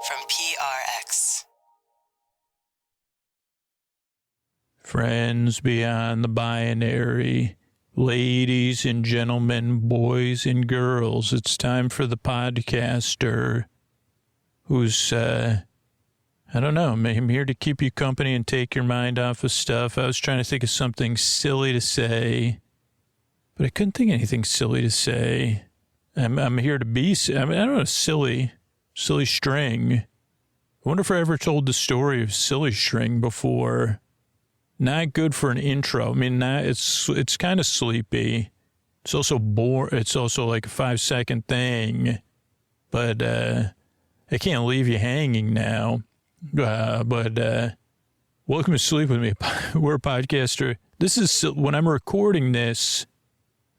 from PRX. Friends beyond the binary, ladies and gentlemen, boys and girls, it's time for the podcaster who's, I don't know, I'm here to keep you company and take your mind off of stuff. I was trying to think of something silly to say, but I couldn't think of anything silly to say. I'm here to be, I don't know, silly string. I wonder if I ever told the story of silly string before. Not good for an intro. I mean, it's kind of sleepy. It's also it's also like a 5-second thing, but I can't leave you hanging now. But welcome to Sleep With Me. We're a podcaster. This is, when I'm recording this,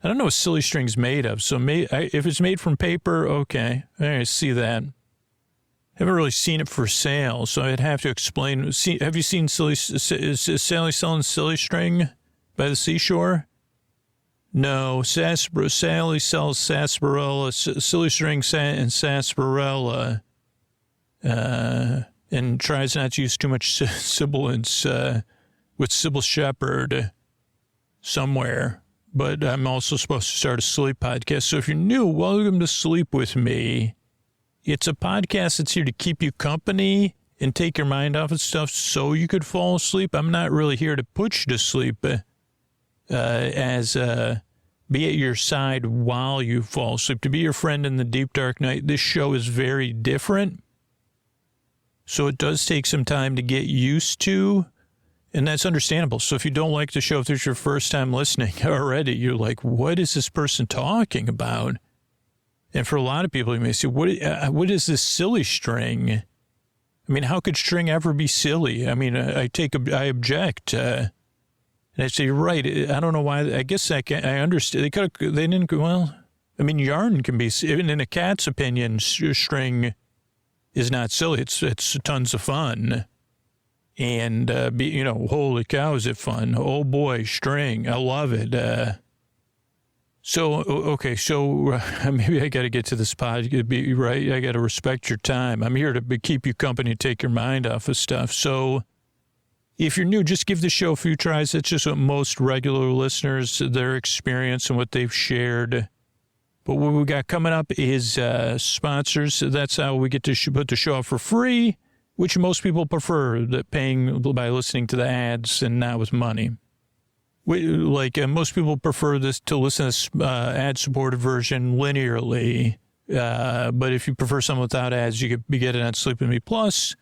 I don't know what silly string's made of. So if it's made from paper, okay. I see that. Haven't really seen it for sale, so I'd have to explain. Have you seen is Sally selling silly string by the seashore? No, Sally sells sarsaparilla, silly string and sarsaparilla, and tries not to use too much sibilance with Sybil Shepherd somewhere. But I'm also supposed to start a sleep podcast. So if you're new, welcome to Sleep With Me. It's a podcast that's here to keep you company and take your mind off of stuff so you could fall asleep. I'm not really here to put you to sleep be at your side while you fall asleep, to be your friend in the deep, dark night. This show is very different, so it does take some time to get used to, and that's understandable. So if you don't like the show, if this is your first time listening already, you're like, what is this person talking about? And for a lot of people, you may say, what is this silly string? I mean, how could string ever be silly? I mean, I object. And I say, you're right. I don't know why. I guess I understand. They didn't, well, I mean, yarn can be, even in a cat's opinion, string is not silly. It's tons of fun. And, holy cow, is it fun? Oh boy, string. I love it. So maybe I got to get to this pod. Right? I got to respect your time. I'm here to keep you company, take your mind off of stuff. So if you're new, just give the show a few tries. That's just what most regular listeners, their experience and what they've shared. But what we got coming up is sponsors. That's how we get to put the show up for free, which most people prefer, that paying by listening to the ads and not with money. Most people prefer this to listen to this ad-supported version linearly. But if you prefer something without ads, you could get it on Sleep With Me Plus.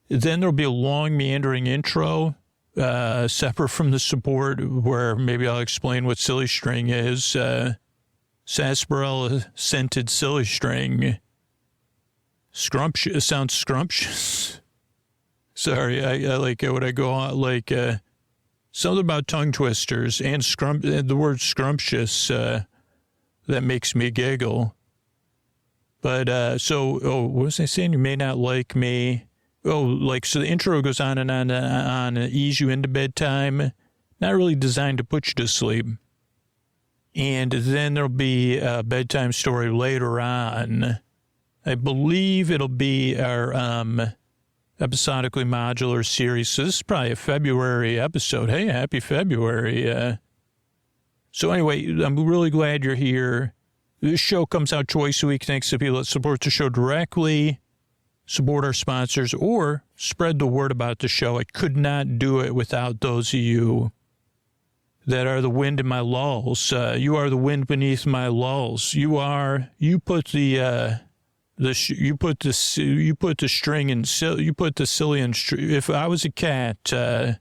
Then there'll be a long, meandering intro, separate from the support, where maybe I'll explain what silly string is. Sarsaparilla scented silly string. Scrumptious. Sounds scrumptious. Sorry, I like it when I go on, something about tongue twisters and the word scrumptious, that makes me giggle. But, what was I saying? You may not like me. So the intro goes on and on, ease you into bedtime. Not really designed to put you to sleep. And then there'll be a bedtime story later on. I believe it'll be our, episodically modular series. So this is probably a February episode. Hey, happy February. So anyway, I'm really glad you're here. This show comes out twice a week thanks to people that support the show directly, support our sponsors, or spread the word about the show. I could not do it without those of you that are the wind in my lulls. You are the wind beneath my lulls. You put the string in, you put the silly in. If I was a cat, I'd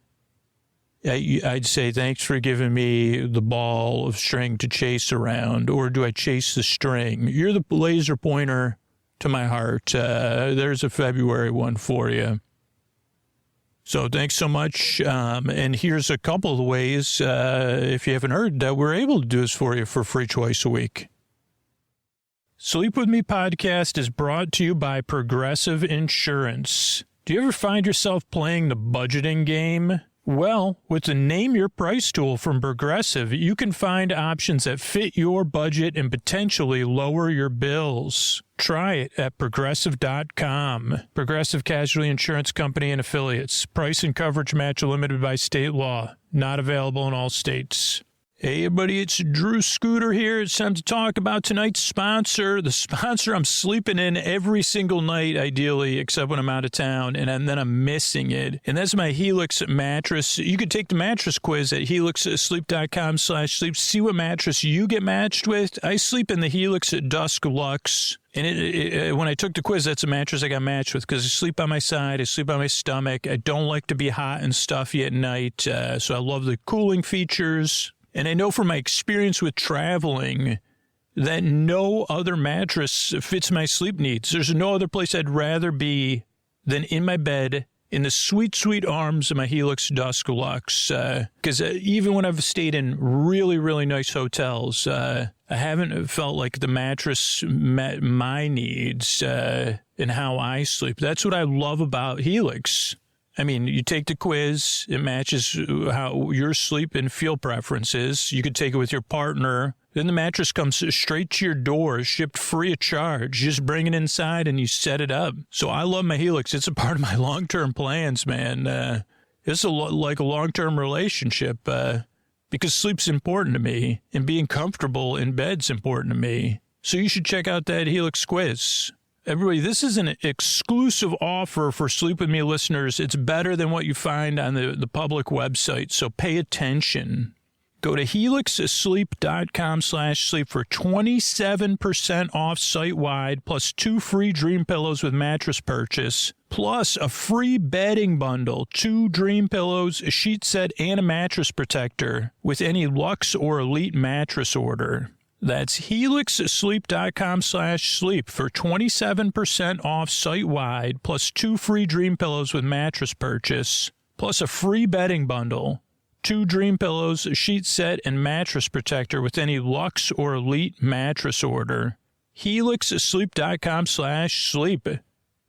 say, thanks for giving me the ball of string to chase around, or do I chase the string? You're the laser pointer to my heart. There's a February one for you. So thanks so much. And here's a couple of the ways, if you haven't heard, that we're able to do this for you for free twice a week. Sleep With Me podcast is brought to you by Progressive Insurance. Do you ever find yourself playing the budgeting game? Well, with the Name Your Price tool from Progressive, you can find options that fit your budget and potentially lower your bills. Try it at Progressive.com. Progressive Casualty Insurance Company and Affiliates. Price and coverage match limited by state law. Not available in all states. Hey, everybody, it's Drew Scooter here. It's time to talk about tonight's sponsor. The sponsor I'm sleeping in every single night, ideally, except when I'm out of town, and then I'm missing it. And that's my Helix mattress. You can take the mattress quiz at helixsleep.com/sleep. See what mattress you get matched with. I sleep in the Helix Dusk Luxe. And when I took the quiz, that's a mattress I got matched with because I sleep on my side, I sleep on my stomach. I don't like to be hot and stuffy at night, so I love the cooling features. And I know from my experience with traveling that no other mattress fits my sleep needs. There's no other place I'd rather be than in my bed in the sweet, sweet arms of my Helix Dusk Luxe. Because even when I've stayed in really, really nice hotels, I haven't felt like the mattress met my needs and how I sleep. That's what I love about Helix. I mean, you take the quiz, it matches how your sleep and feel preferences. You could take it with your partner. Then the mattress comes straight to your door, shipped free of charge. You just bring it inside and you set it up. So I love my Helix. It's a part of my long-term plans, man. It's like a long-term relationship because sleep's important to me and being comfortable in bed's important to me. So you should check out that Helix quiz. Everybody, this is an exclusive offer for Sleep With Me listeners. It's better than what you find on the public website, so pay attention. Go to helixsleep.com/sleep for 27% off site-wide, plus 2 free Dream Pillows with mattress purchase, plus a free bedding bundle, 2 Dream Pillows, a sheet set, and a mattress protector with any Luxe or Elite mattress order. That's helixsleep.com/sleep for 27% off site-wide, plus 2 free Dream Pillows with mattress purchase, plus a free bedding bundle, 2 Dream Pillows, a sheet set, and mattress protector with any Luxe or Elite mattress order. helixsleep.com/sleep.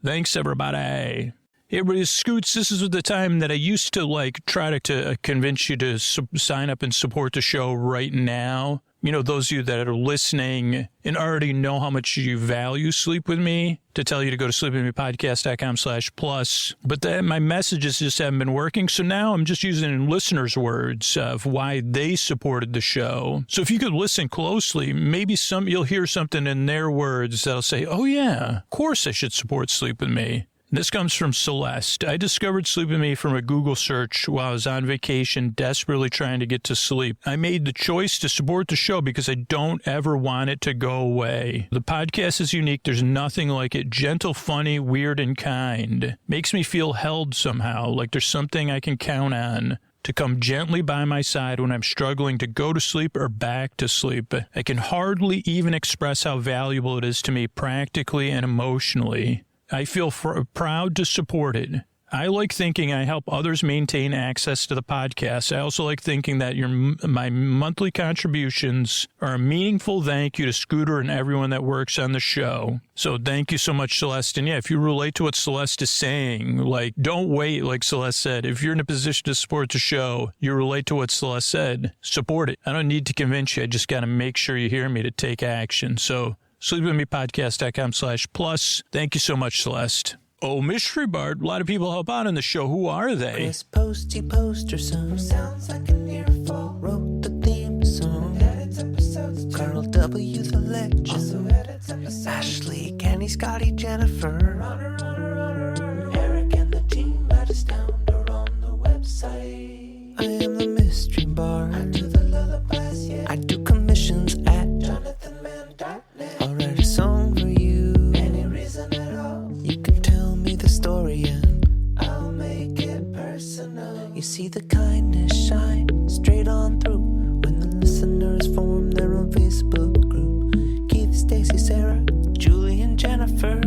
Thanks, everybody. Hey, everybody, Scoots, this is the time that I used to, try to convince you to sign up and support the show right now. You know, those of you that are listening and already know how much you value Sleep With Me, to tell you to go to sleepwithmepodcast.com/plus. But my messages just haven't been working. So now I'm just using listeners' words of why they supported the show. So if you could listen closely, maybe you'll hear something in their words that'll say, oh yeah, of course I should support Sleep With Me. This comes from Celeste. I discovered Sleep With Me from a Google search while I was on vacation, desperately trying to get to sleep. I made the choice to support the show because I don't ever want it to go away. The podcast is unique. There's nothing like it. Gentle, funny, weird, and kind. Makes me feel held somehow, like there's something I can count on to come gently by my side when I'm struggling to go to sleep or back to sleep. I can hardly even express how valuable it is to me practically and emotionally. I feel proud to support it. I like thinking I help others maintain access to the podcast. I also like thinking that my monthly contributions are a meaningful thank you to Scooter and everyone that works on the show. So thank you so much, Celeste. And yeah, if you relate to what Celeste is saying, don't wait, like Celeste said. If you're in a position to support the show, you relate to what Celeste said, support it. I don't need to convince you. I just got to make sure you hear me to take action. So sleepwithmepodcast.com/plus. Thank you so much, Celeste. Oh, Mystery Bart, a lot of people help out on the show. Who are they? Chris Posty Poster Son sounds like an earful. Wrote the theme song. Edits episodes too. Carl W. the Legend. Also edits episodes. Ashley, Kenny, Scotty, Jennifer. Runner. Eric and the team at Astound or on the website. I am the Mystery Bart. I do the lullabies, yeah. I do commissions at JonathanMann.net. I'll write a song for you. Any reason at all. You can tell me the story and I'll make it personal. You see the kindness shine straight on through when the listeners form their own Facebook group. Keith, Stacy, Sarah, Julie, and Jennifer.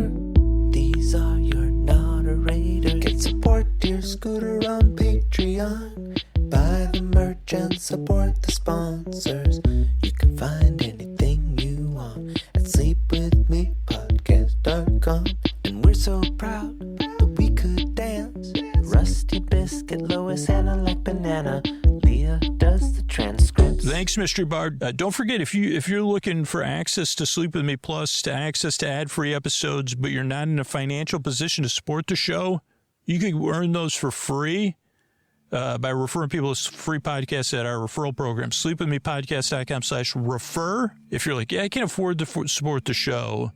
These are your moderators. Get support, dear Scooter, on Patreon. Buy the merch and support the sponsors. You can find anything you want at sleepwithmepodcast.com. And we're so proud that we could dance right Rusty Biscuit, Lois, Hannah like banana. Leah does the transcripts. Thanks, Mystery Bard. Don't forget, if you're looking for access to Sleep With Me Plus, to access to ad-free episodes, but you're not in a financial position to support the show, you can earn those for free by referring people to free podcasts at our referral program, sleepwithmepodcast.com/refer. If you're like, yeah, I can't afford to support the show,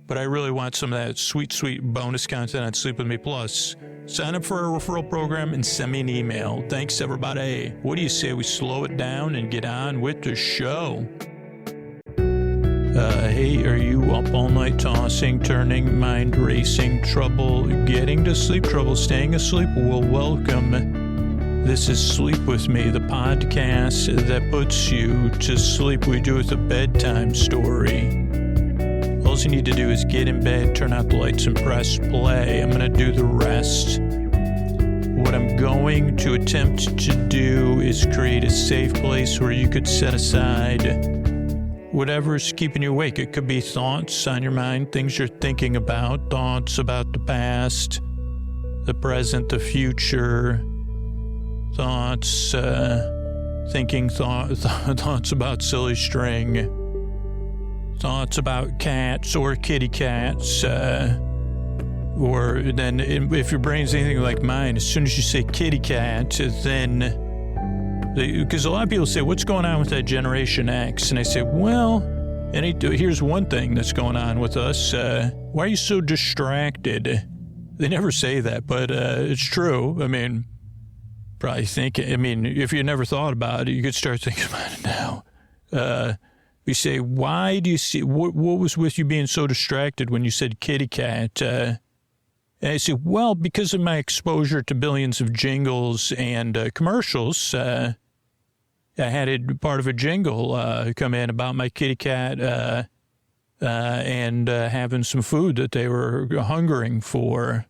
but I really want some of that sweet, sweet bonus content on Sleep With Me Plus, sign up for our referral program and send me an email. Thanks, everybody. What do you say we slow it down and get on with the show? Hey, are you up all night tossing, turning, mind racing, trouble getting to sleep, trouble staying asleep? Well, welcome. This is Sleep With Me, the podcast that puts you to sleep. We do it a bedtime story. All you need to do is get in bed, turn out the lights, and press play. I'm going to do the rest. What I'm going to attempt to do is create a safe place where you could set aside whatever's keeping you awake. It could be thoughts on your mind, things you're thinking about, thoughts about the past, the present, the future, thoughts, thoughts about silly string, thoughts about cats or kitty cats, or then if your brain's anything like mine, as soon as you say kitty cat, then, because a lot of people say, what's going on with that Generation X? And I say, well, here's one thing that's going on with us. Why are you so distracted? They never say that, but it's true. I mean, probably think, if you never thought about it, you could start thinking about it now. We say, why do you see, what was with you being so distracted when you said kitty cat? And I say, well, because of my exposure to billions of jingles and commercials, I had part of a jingle come in about my kitty cat and having some food that they were hungering for.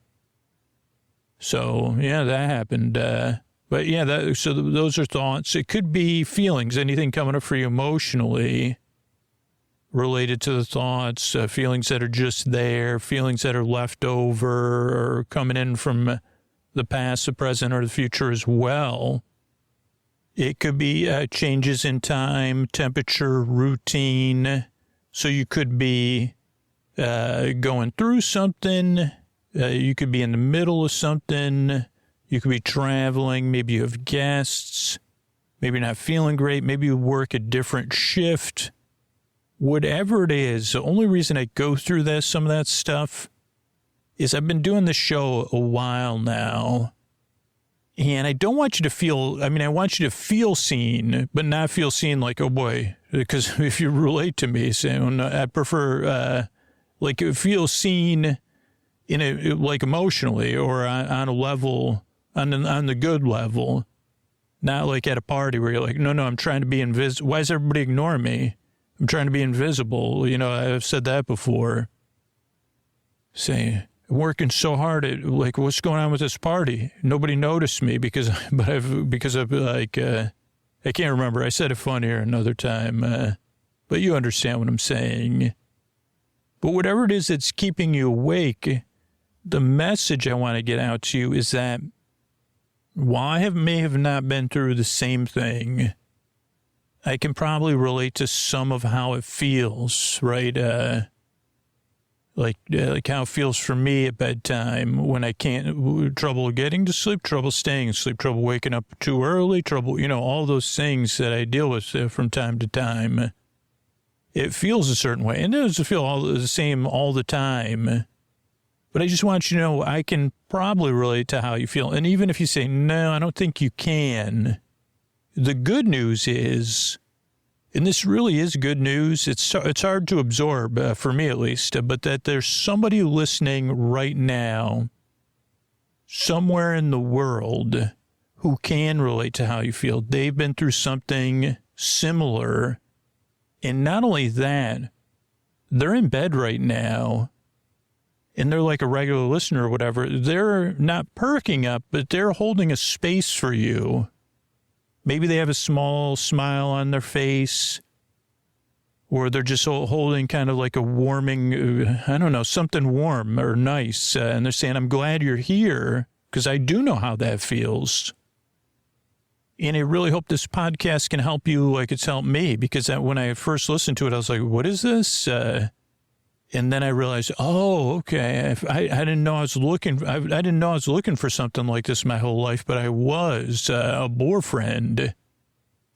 So, yeah, that happened. But, yeah, so those are thoughts. It could be feelings, anything coming up for you emotionally related to the thoughts, feelings that are just there, feelings that are left over or coming in from the past, the present, or the future as well. It could be changes in time, temperature, routine. So you could be going through something. You could be in the middle of something. You could be traveling. Maybe you have guests. Maybe you're not feeling great. Maybe you work a different shift. Whatever it is, the only reason I go through some of that stuff is I've been doing this show a while now. And I don't want you to feel, I want you to feel seen, but not feel seen like, oh boy, because if you relate to me, so I prefer, feel seen like emotionally or on a level, on the good level, not like at a party where you're like, no, I'm trying to be invisible. Why is everybody ignoring me? I'm trying to be invisible. I've said that before. Say, working so hard at, what's going on with this party? Nobody noticed me because of I can't remember. I said it funnier another time. But you understand what I'm saying. But whatever it is that's keeping you awake, the message I want to get out to you is that while I may have not been through the same thing, I can probably relate to some of how it feels, right? Like how it feels for me at bedtime when I can't, trouble getting to sleep, trouble staying asleep, trouble waking up too early, trouble, all those things that I deal with from time to time. It feels a certain way, and it doesn't feel all the same all the time. But I just want you to know I can probably relate to how you feel. And even if you say, no, I don't think you can, the good news is, and this really is good news, it's hard to absorb, for me at least, but that there's somebody listening right now, somewhere in the world, who can relate to how you feel. They've been through something similar. And not only that, they're in bed right now, and they're like a regular listener or whatever. They're not perking up, but they're holding a space for you. Maybe they have a small smile on their face, or they're just holding kind of like a warming, something warm or nice. And they're saying, I'm glad you're here. because I do know how that feels. And I really hope this podcast can help you like it's helped me, because when I first listened to it, I was like, what is this? And then I realized, oh, okay. I didn't know I was looking. I didn't know I was looking for something like this my whole life, but I was a boyfriend.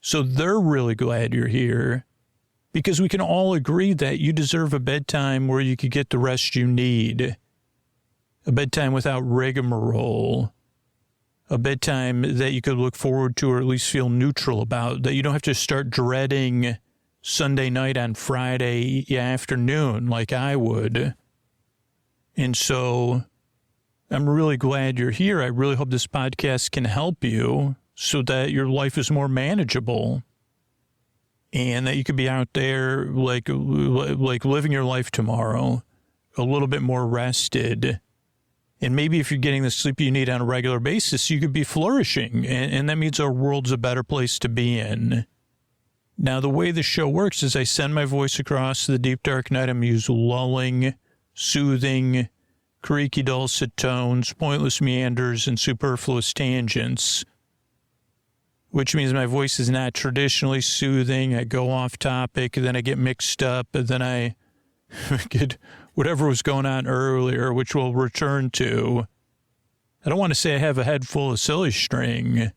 So they're really glad you're here, because we can all agree that you deserve a bedtime where you could get the rest you need. A bedtime without rigmarole. A bedtime that you could look forward to, or at least feel neutral about, that you don't have to start dreading Sunday night on Friday afternoon like I would. And so I'm really glad you're here. I really hope this podcast can help you so that your life is more manageable and that you could be out there like living your life tomorrow a little bit more rested. And maybe if you're getting the sleep you need on a regular basis, you could be flourishing. And that means our world's a better place to be in. Now, the way the show works is I send my voice across the deep, dark night. I'm using lulling, soothing, creaky, dulcet tones, pointless meanders, and superfluous tangents, which means my voice is not traditionally soothing. I go off topic, then I get mixed up, and then I get whatever was going on earlier, which we'll return to. I don't want to say I have a head full of silly string,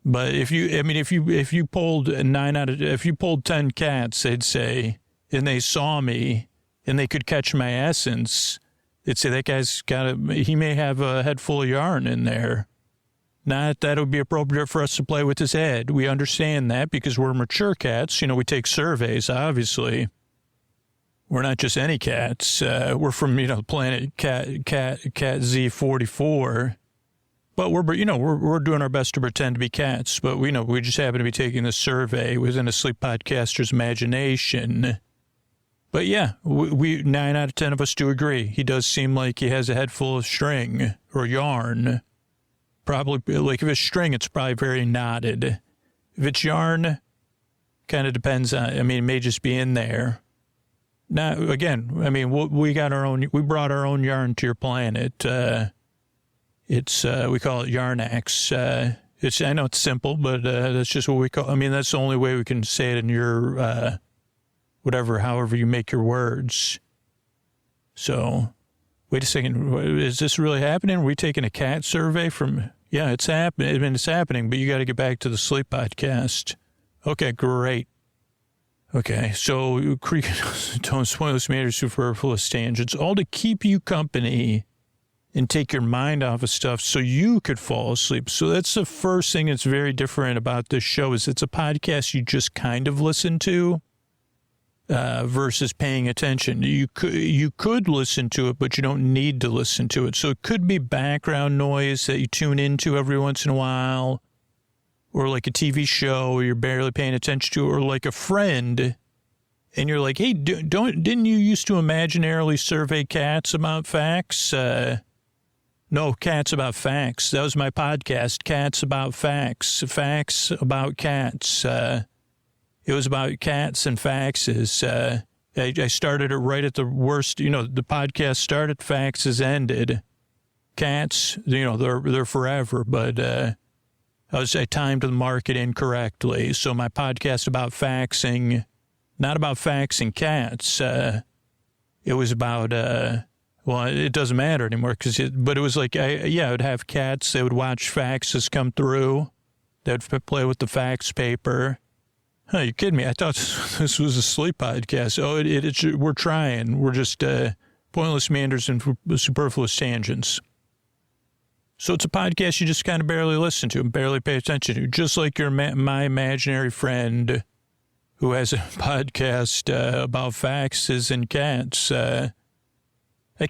but if you pulled 10 cats, they'd say, and they saw me and they could catch my essence, they'd say that guy's he may have a head full of yarn in there. Not that it would be appropriate for us to play with his head. We understand that because we're mature cats. We take surveys, obviously. We're not just any cats. We're from, planet Cat Z44. But we're doing our best to pretend to be cats. But we just happen to be taking this survey within a sleep podcaster's imagination. But yeah, we 9 out of 10 of us do agree. He does seem like he has a head full of string or yarn. Probably, like if it's string, it's probably very knotted. If it's yarn, kind of depends on, it may just be in there. Now, again, we brought our own yarn to your planet. We call it Yarnax. I know it's simple, but that's just what we call, that's the only way we can say it in your, however you make your words. So, wait a second, is this really happening? Are we taking a cat survey from, yeah, it's happening. It's happening, but you got to get back to the sleep podcast. Okay, great. Okay, so don't spoil this matter, superfluous tangents, all to keep you company and take your mind off of stuff so you could fall asleep. So that's the first thing that's very different about this show is it's a podcast you just kind of listen to versus paying attention. You could listen to it, but you don't need to listen to it. So it could be background noise that you tune into every once in a while, or like a TV show you're barely paying attention to, or like a friend, and you're like, hey, didn't you used to imaginarily survey cats about facts? No, Cats About Facts. That was my podcast, Cats About Facts. Facts about cats. It was about cats and faxes. I started it right at the worst. The podcast started, faxes ended. Cats, they're forever, but I timed the market incorrectly. So my podcast about faxing, not about faxing cats. It was about, it doesn't matter anymore but it was like, I would have cats. They would watch faxes come through. They'd play with the fax paper. Huh, you kidding me? I thought this was a sleep podcast. Oh, we're trying. We're just pointless meanders and superfluous tangents. So it's a podcast you just kind of barely listen to and barely pay attention to, just like my imaginary friend who has a podcast about faxes and cats. I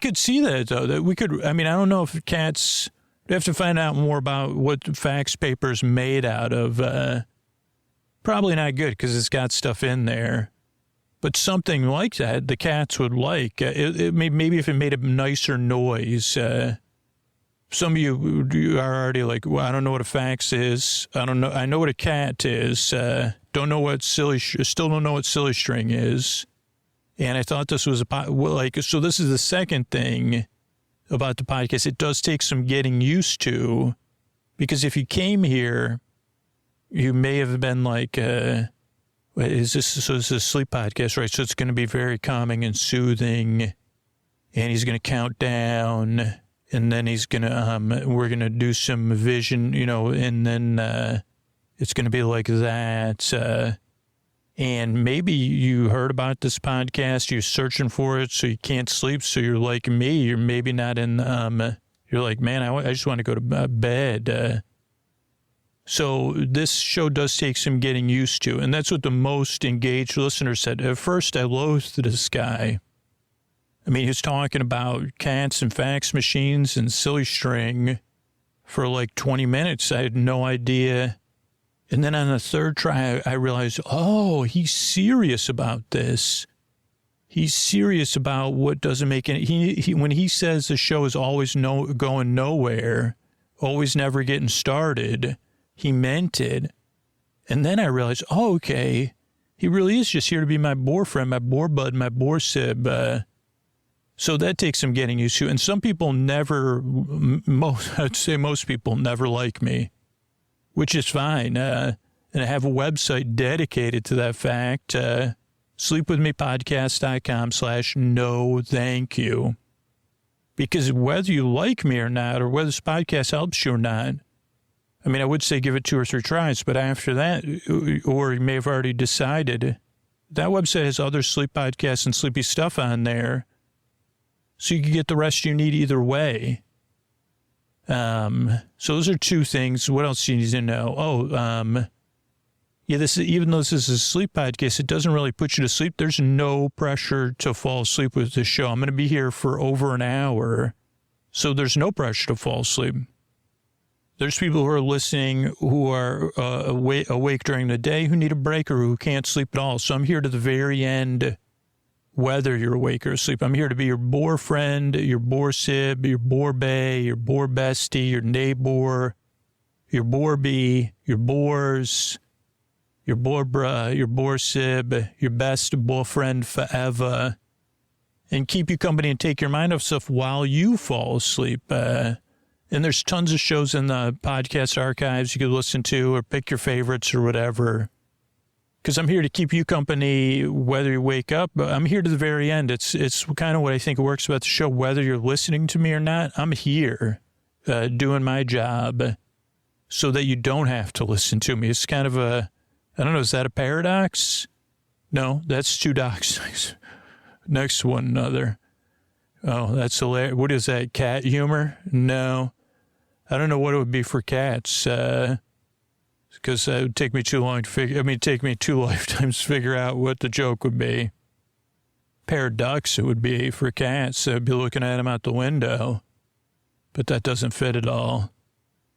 could see that, though, that we could, I don't know if cats, we have to find out more about what fax paper is made out of. Probably not good because it's got stuff in there. But something like that, the cats would like. Maybe if it made a nicer noise. Some of you are already like, well, I don't know what a fax is. I don't know. I know what a cat is. Still don't know what silly string is. And I thought this was so this is the second thing about the podcast. It does take some getting used to, because if you came here, you may have been like, is this a sleep podcast, right? So it's going to be very calming and soothing, and he's going to count down, and then he's going to, we're going to do some vision, and then it's going to be like that. And maybe you heard about this podcast, you're searching for it, so you can't sleep. So you're like me, you're maybe not in, you're like, man, I just want to go to bed. So this show does take some getting used to. And that's what the most engaged listener said. At first, I loathed this guy. I mean, he was talking about cats and fax machines and silly string for like 20 minutes. I had no idea. And then on the third try, I realized, oh, he's serious about this. He's serious about what doesn't make any. He when he says the show is always going nowhere, always never getting started, he meant it. And then I realized, oh, okay, he really is just here to be my bore friend, my bore bud, my bore sib. So that takes some getting used to. And some people never, I'd say most people never like me, which is fine. And I have a website dedicated to that fact, sleepwithmepodcast.com/no thank you. Because whether you like me or not, or whether this podcast helps you or not, I mean, I would say give it 2 or 3 tries, but after that, or you may have already decided, that website has other sleep podcasts and sleepy stuff on there, so you can get the rest you need either way. So those are 2 things. What else do you need to know? Even though this is a sleep podcast, it doesn't really put you to sleep. There's no pressure to fall asleep with this show. I'm going to be here for over an hour, so there's no pressure to fall asleep. There's people who are listening who are awake during the day who need a break or who can't sleep at all. So I'm here to the very end, whether you're awake or asleep. I'm here to be your bore friend, your bore sib, your bore bae, your bore bestie, your neighbor, your bore bee, your bores, your bore bruh, your bore sib, your best bore friend forever, and keep you company and take your mind off stuff while you fall asleep. And there's tons of shows in the podcast archives you could listen to or pick your favorites or whatever. Because I'm here to keep you company whether you wake up. I'm here to the very end. It's kind of what I think works about the show. Whether you're listening to me or not, I'm here doing my job so that you don't have to listen to me. It's kind of I don't know, is that a paradox? No, that's 2 docs next to one another. Oh, that's hilarious. What is that, cat humor? No. I don't know what it would be for cats, because it would take me too long to take me 2 lifetimes to figure out what the joke would be. Pair of ducks it would be for cats. I'd be looking at them out the window, but that doesn't fit at all.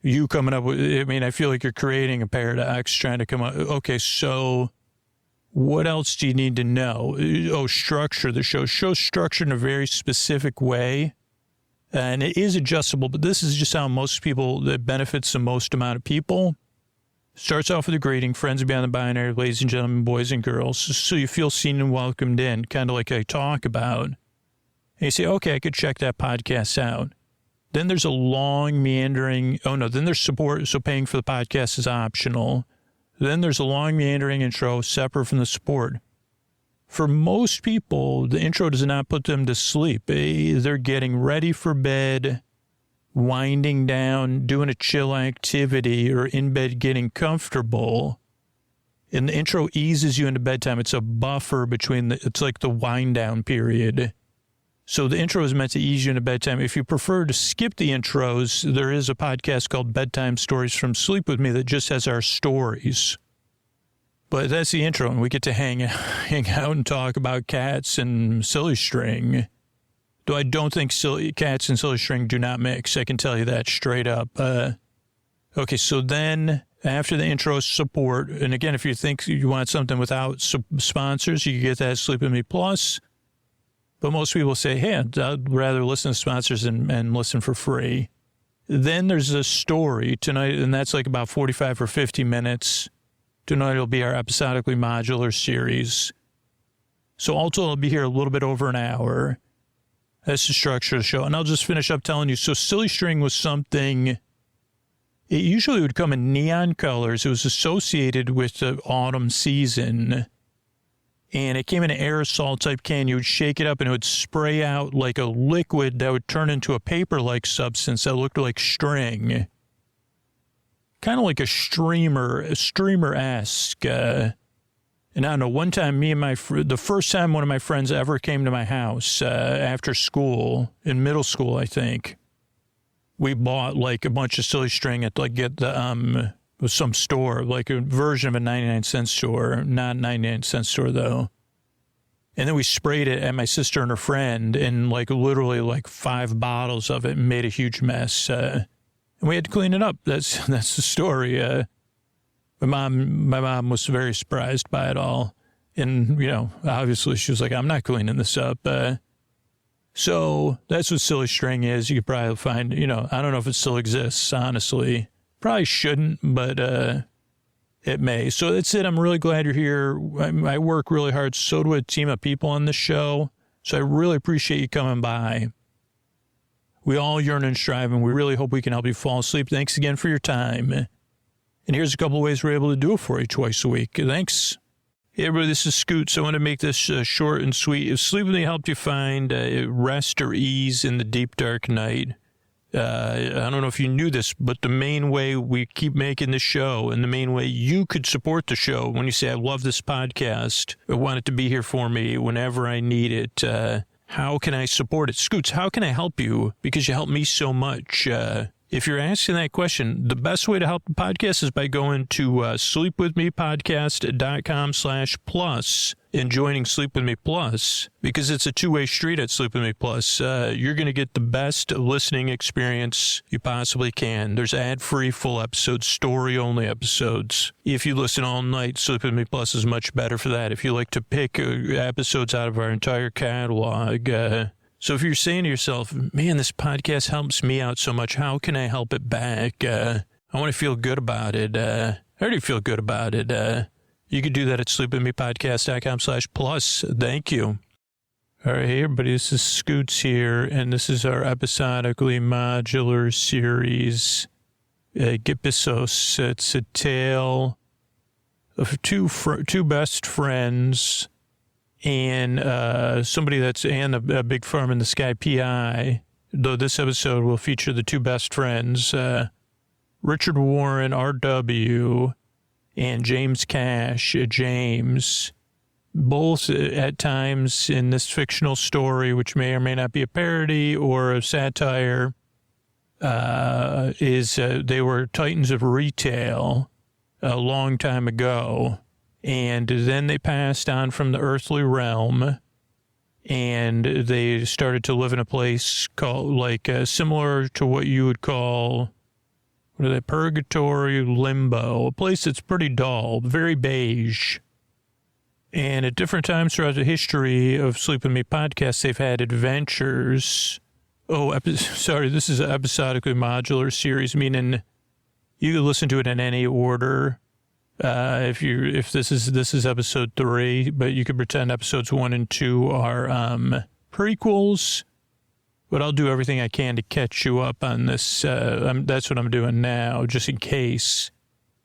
You coming up with, I feel like you're creating a paradox, trying to come up. Okay, so what else do you need to know? Oh, structure the show. Show's structured in a very specific way, and it is adjustable, but this is just how most people, that benefits the most amount of people. Starts off with a greeting, friends beyond the binary, ladies and gentlemen, boys and girls, so you feel seen and welcomed in, kind of like I talk about. And you say, okay, I could check that podcast out. Then there's a long meandering, then there's support, so paying for the podcast is optional. Then there's a long meandering intro separate from the support. For most people, the intro does not put them to sleep. They're getting ready for bed, winding down, doing a chill activity, or in bed getting comfortable. And the intro eases you into bedtime. It's a buffer between it's like the wind down period. So the intro is meant to ease you into bedtime. If you prefer to skip the intros, there is a podcast called Bedtime Stories from Sleep With Me that just has our stories. But that's the intro, and we get to hang out and talk about cats and silly string. Though I don't think cats and silly string do not mix. I can tell you that straight up. Okay, so then after the intro, support. And again, if you think you want something without sponsors, you can get that at Sleep With Me Plus. But most people say, hey, I'd rather listen to sponsors and listen for free. Then there's a story tonight, and that's like about 45 or 50 minutes. Tonight will be our episodically modular series. So all told, I'll be here a little bit over an hour. That's the structure of the show. And I'll just finish up telling you. So Silly String was something, it usually would come in neon colors. It was associated with the autumn season. And it came in an aerosol type can. You would shake it up and it would spray out like a liquid that would turn into a paper-like substance that looked like string. Kind of like a streamer-esque. And I don't know, one time the first time one of my friends ever came to my house after school, in middle school, I think, we bought like a bunch of Silly String at some store, like a version of a 99-cent store, not 99-cent store though. And then we sprayed it at my sister and her friend and like literally like 5 bottles of it and made a huge mess. And we had to clean it up. That's the story. My mom was very surprised by it all. And, obviously she was like, I'm not cleaning this up. So that's what Silly String is. You could probably find, I don't know if it still exists, honestly. Probably shouldn't, but it may. So that's it. I'm really glad you're here. I work really hard. So do a team of people on this show. So I really appreciate you coming by. We all yearn and strive, and we really hope we can help you fall asleep. Thanks again for your time. And here's a couple of ways we're able to do it for you twice a week. Thanks. Hey, everybody, this is Scoots. I want to make this short and sweet. If Sleep With Me helped you find rest or ease in the deep, dark night, I don't know if you knew this, but the main way we keep making this show and the main way you could support the show when you say, I love this podcast, I want it to be here for me whenever I need it. How can I support it? Scoots, how can I help you? Because you help me so much. If you're asking that question, the best way to help the podcast is by going to sleepwithmepodcast.com/plus and joining Sleep With Me Plus, because it's a two-way street at Sleep With Me Plus. You're going to get the best listening experience you possibly can. There's ad-free full episodes, story-only episodes. If you listen all night, Sleep With Me Plus is much better for that. If you like to pick episodes out of our entire catalog, so if you're saying to yourself, man, this podcast helps me out so much, how can I help it back? I want to feel good about it. I already feel good about it. You could do that at sleepwithmepodcast.com/plus. Thank you. All right, hey, everybody, this is Scoots here, and this is our episodically modular series, Besos. It's a tale of two best friends and somebody that's a big farm in the sky PI, though this episode will feature the two best friends, Richard Warren, RW, and James Cash, James, both at times in this fictional story, which may or may not be a parody or a satire, they were titans of retail a long time ago. And then they passed on from the earthly realm, and they started to live in a place called, similar to what you would call, purgatory, limbo, a place that's pretty dull, very beige. And at different times throughout the history of Sleep With Me podcast, they've had adventures. This is an episodically modular series, meaning you can listen to it in any order. If this is episode 3, but you could pretend episodes 1 and 2 are prequels. But I'll do everything I can to catch you up on this. That's what I'm doing now, just in case.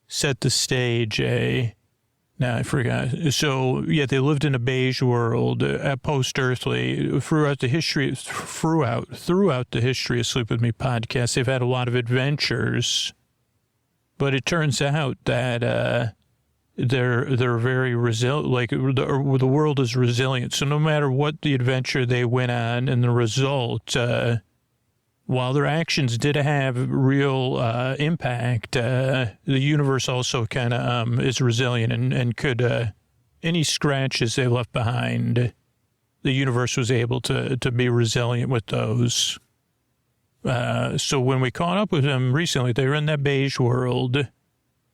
Set the stage, Now I forgot. So yeah, they lived in a beige world, post-earthly, throughout the history of Sleep With Me podcast. They've had a lot of adventures. But it turns out that they're very resilient. The world is resilient. So no matter what the adventure they went on, and the result, while their actions did have real impact, the universe also kind of is resilient and could any scratches they left behind, the universe was able to be resilient with those. So when we caught up with them recently, they were in that beige world.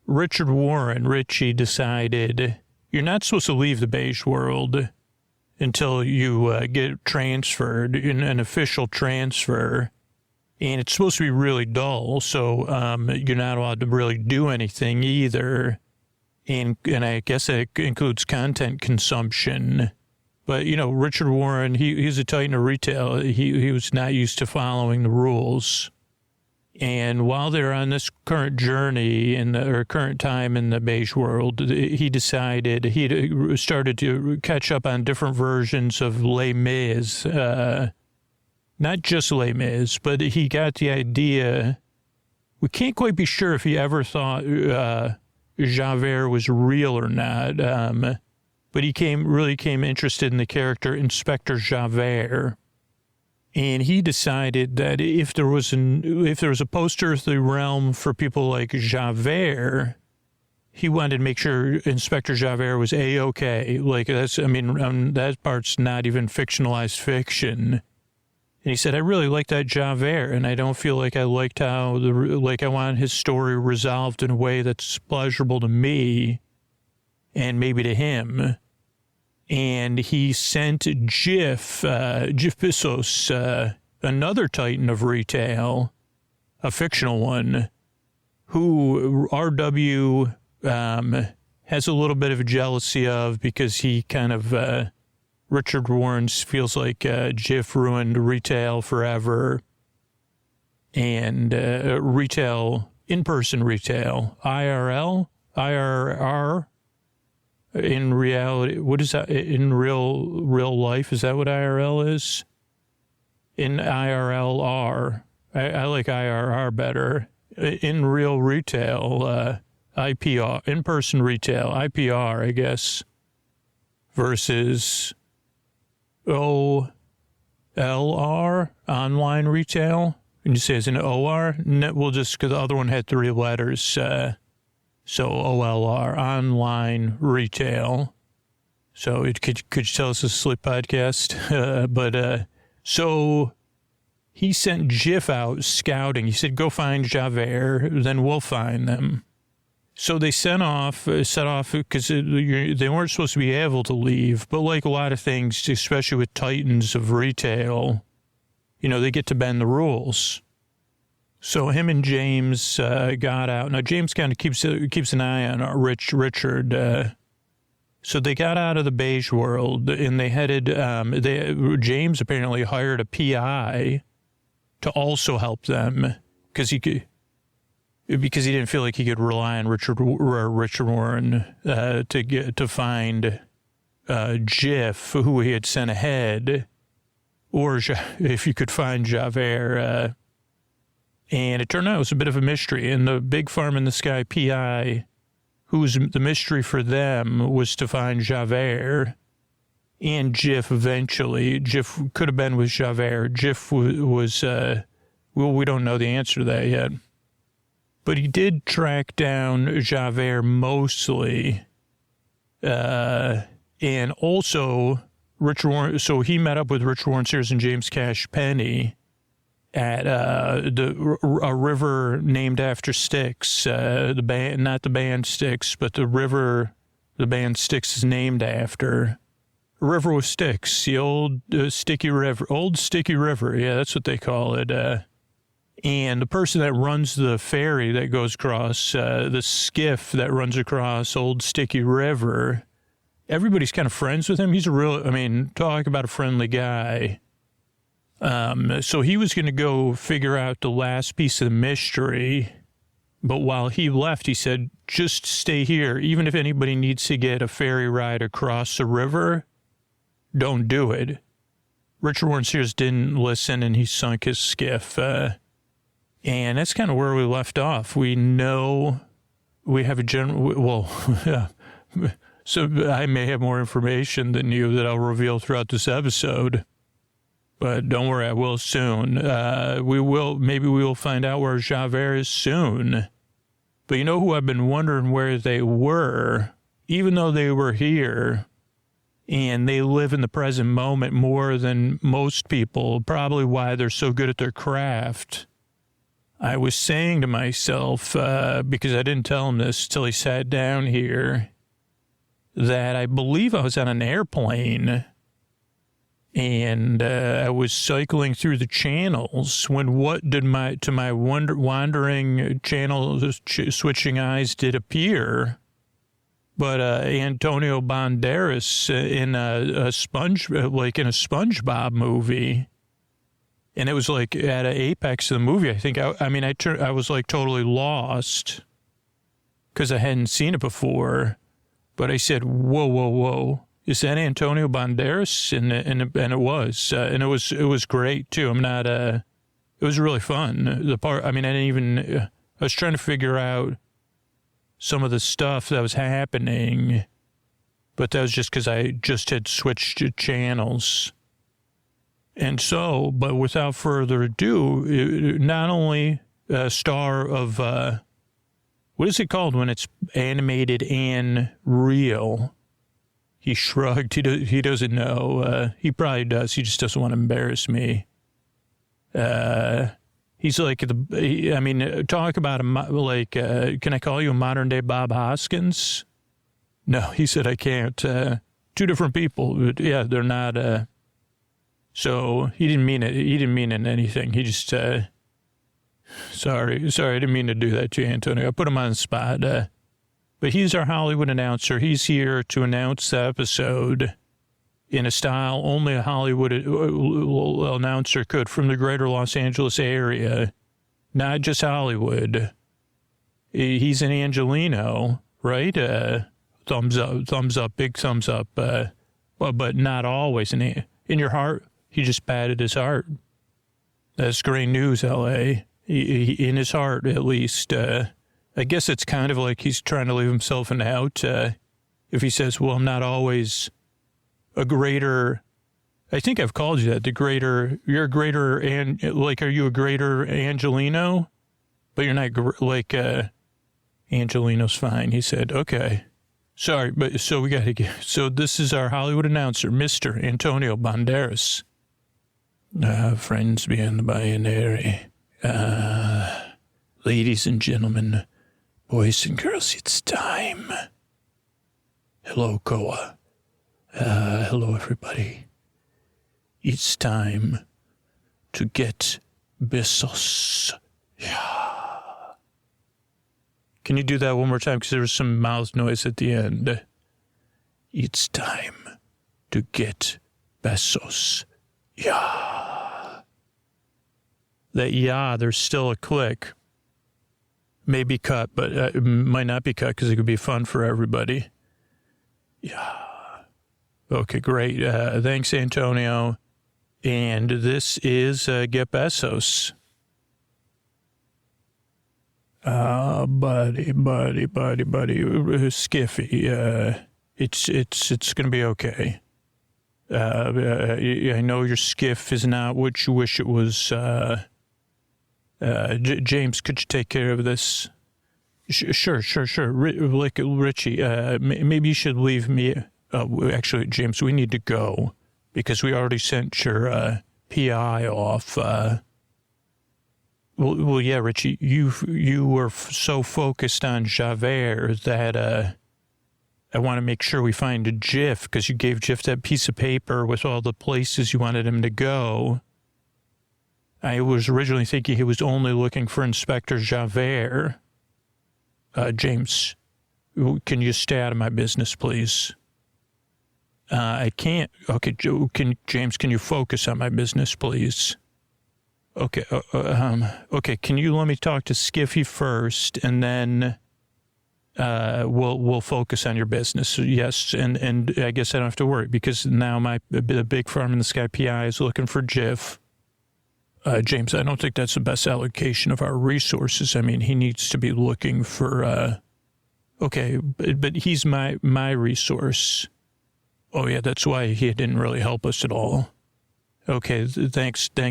Richard Warren, Richie, decided you're not supposed to leave the beige world until you get transferred, in an official transfer. And it's supposed to be really dull, so you're not allowed to really do anything either. And I guess it includes content consumption. But, Richard Warren, he's a titan of retail. He was not used to following the rules. And while they're on this current journey or current time in the beige world, he decided he started to catch up on different versions of Les Mis. Not just Les Mis, but he got the idea. We can't quite be sure if he ever thought Javert was real or not. But he really came interested in the character Inspector Javert. And he decided that if there was a post-earthly realm for people like Javert, he wanted to make sure Inspector Javert was A-okay. Like, that part's not even fictionalized fiction. And he said, I really like that Javert, and I don't feel like I liked how, I want his story resolved in a way that's pleasurable to me and maybe to him. And he sent Jeff Besos, another titan of retail, a fictional one, who RW has a little bit of a jealousy of because he kind of, Richard Warren feels like Jeff ruined retail forever. And retail, in-person retail, IRR. In reality, what is that? In real life, is that what IRL is? In IRLR, I like IRR better. In real retail, IPR, in-person retail, IPR, I guess, versus OLR, online retail. And you say it's an OR? No, we'll just, because the other one had 3 letters, so OLR, online retail. So could you tell us a sleep podcast? So he sent Jiff out scouting. He said, go find Javert, then we'll find them. So they set off because they weren't supposed to be able to leave. But like a lot of things, especially with titans of retail, they get to bend the rules. So him and James got out. Now, James kind of keeps an eye on Richard. So they got out of the beige world, and they headed James apparently hired a PI to also help them because he didn't feel like he could rely on Richard Warren to find Jiff, who he had sent ahead, or if you could find Javert. And it turned out it was a bit of a mystery. And the big farm in the sky PI, who's the mystery for them, was to find Javert and Jiff eventually. Jiff could have been with Javert. Jiff was we don't know the answer to that yet. But he did track down Javert mostly. And also, Richard Warren, so he met up with Richard Warren Sears and James Cash Penny at a river named after Styx, the band, not the band Styx, but the river the band Styx is named after. A river with Styx, the old sticky river, yeah, that's what they call it. And the person that runs the ferry that goes across, the skiff that runs across Old Sticky River, everybody's kind of friends with him. He's talk about a friendly guy. So he was going to go figure out the last piece of the mystery. But while he left, he said, just stay here. Even if anybody needs to get a ferry ride across the river, don't do it. Richard Warren Sears didn't listen, and he sunk his skiff. And that's kind of where we left off. We know we have a general, so I may have more information than you that I'll reveal throughout this episode. But don't worry, I will soon. Maybe we will find out where Javert is soon. But you know who I've been wondering where they were, even though they were here, and they live in the present moment more than most people, probably why they're so good at their craft. I was saying to myself, because I didn't tell him this till he sat down here, that I believe I was on an airplane. And I was cycling through the channels when my wandering channel switching eyes did appear But Antonio Banderas in a SpongeBob movie, and it was like at an apex of the movie. I think I was like totally lost because I hadn't seen it before. But I said, "Whoa! Is that Antonio Banderas?" And it was, and it was great too. It was really fun. The part, I was trying to figure out some of the stuff that was happening, but that was just because I just had switched channels. And so, but without further ado, not only a star of, what is it called when it's animated and real? He shrugged. He doesn't know. He probably does. He just doesn't want to embarrass me. He's like talk about him like, can I call you a modern day Bob Hoskins? No, he said I can't. Two different people. But yeah, they're not. So he didn't mean it. He didn't mean it anything. He just. Sorry, I didn't mean to do that to you, Antonio. I put him on the spot. But he's our Hollywood announcer. He's here to announce the episode in a style only a Hollywood announcer could, from the greater Los Angeles area, not just Hollywood. He's an Angelino, right? Thumbs up, big thumbs up. But not always. In your heart, he just patted his heart. That's great news, L.A. He, in his heart, at least. I guess it's kind of like he's trying to leave himself an out. If he says, well, I'm not always a greater, I think I've called you that, you're a greater, and like, are you a greater Angelino? But you're not like, Angelino's fine. He said, okay. Sorry, but so we got to get, so this is our Hollywood announcer, Mr. Antonio Banderas. Friends beyond the binary. Ladies and gentlemen, boys and girls, it's time. Hello, Koa. Hello, everybody. It's time to get Besos. Yeah. Can you do that one more time? Because there was some mouth noise at the end. It's time to get Besos. Yeah. That yeah, there's still a click. Maybe cut, but it might not be cut because it could be fun for everybody. Yeah. Okay, great. Thanks, Antonio. And this is Get Besos. Buddy, Skiffy. It's gonna be okay. I know your skiff is not what you wish it was. James, could you take care of this? Sure. Like Richie, maybe you should leave me. Actually, James, we need to go because we already sent your PI off. Well, yeah, Richie, you were so focused on Javert that I want to make sure we find a Jiff because you gave Jiff that piece of paper with all the places you wanted him to go. I was originally thinking he was only looking for Inspector Javert. James, can you stay out of my business, please? I can't. Okay, James, can you focus on my business, please? Okay, okay, can you let me talk to Skiffy first, and then we'll focus on your business. Yes, and I guess I don't have to worry, because now the big farm in the sky PI is looking for Jiff. James, I don't think that's the best allocation of our resources. I mean, he needs to be looking for, okay, but he's my resource. Oh yeah, that's why he didn't really help us at all. Okay, thanks,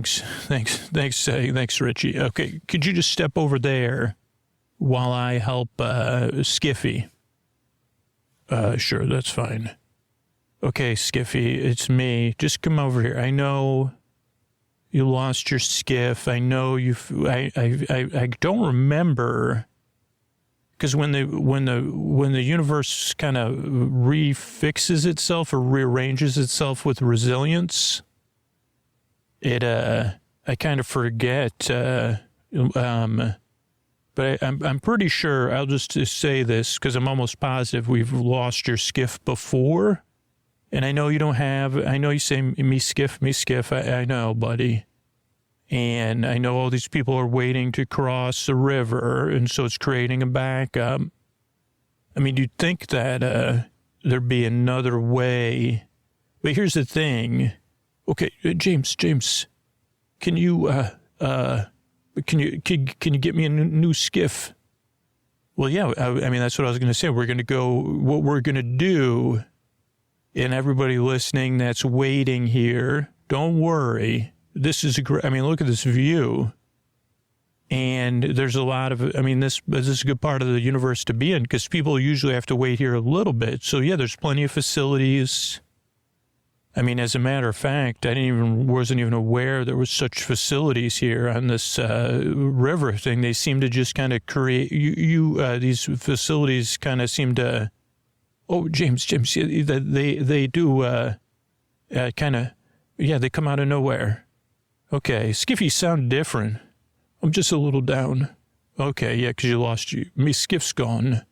Richie. Okay, could you just step over there while I help Skiffy? Sure, that's fine. Okay, Skiffy, it's me. Just come over here. I know you lost your skiff. I know I don't remember, because when the universe kind of refixes itself or rearranges itself with resilience, I kind of forget. But but I'm pretty sure, I'll just say this because I'm almost positive we've lost your skiff before. And I know you don't have, I know you say me skiff. I know, buddy. And I know all these people are waiting to cross the river, and so it's creating a backup. I mean, you'd think that there'd be another way. But here's the thing. Okay, James, can you get me a new skiff? Well, yeah, I mean, that's what I was going to say. We're going to go, what we're going to do, and everybody listening that's waiting here, don't worry. This is I mean, look at this view. And there's a lot of, I mean, this is a good part of the universe to be in because people usually have to wait here a little bit. So, yeah, there's plenty of facilities. I mean, as a matter of fact, wasn't even aware there was such facilities here on this river thing. They seem to just kind of create, these facilities kind of seem to, oh, James, they do kind of, yeah, they come out of nowhere. Okay, skiffies sound different. I'm just a little down. Okay, yeah, because you lost me skiff's gone.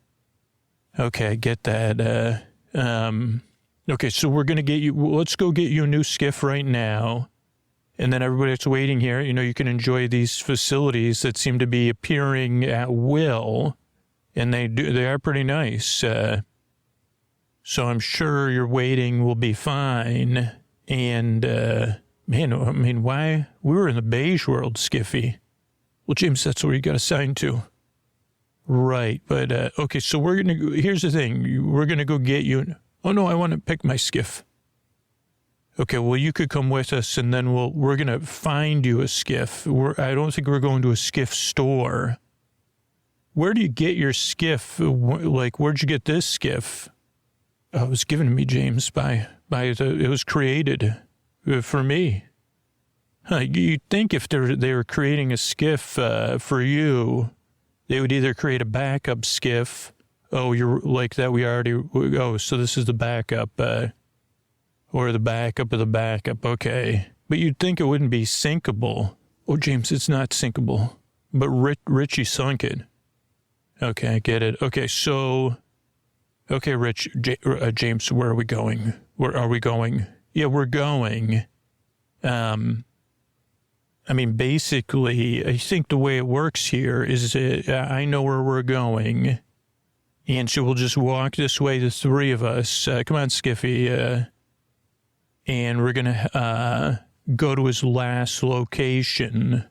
Okay, I get that. Okay, so we're going to get you, let's go get you a new skiff right now. And then everybody that's waiting here, you can enjoy these facilities that seem to be appearing at will. And they are pretty nice. So I'm sure your waiting will be fine. And, man, I mean, why? We were in the beige world, Skiffy. Well, James, that's where you got assigned to. Right, but, okay, so here's the thing. We're going to go get you. Oh, no, I want to pick my skiff. Okay, well, you could come with us, and then we're going to find you a skiff. I don't think we're going to a skiff store. Where do you get your skiff? Like, where'd you get this skiff? Oh, it was given to me, James, it was created for me. You'd think if they were creating a skiff for you, they would either create a backup skiff. Oh, you're like that. So this is the backup, or the backup of the backup. Okay. But you'd think it wouldn't be sinkable. Oh, James, it's not sinkable, but Richie sunk it. Okay. I get it. Okay. So, okay, James, where are we going? Where are we going? Yeah, we're going. I mean, basically, I think the way it works here is I know where we're going. And so we'll just walk this way, the three of us. Come on, Skiffy. And we're going to go to his last location.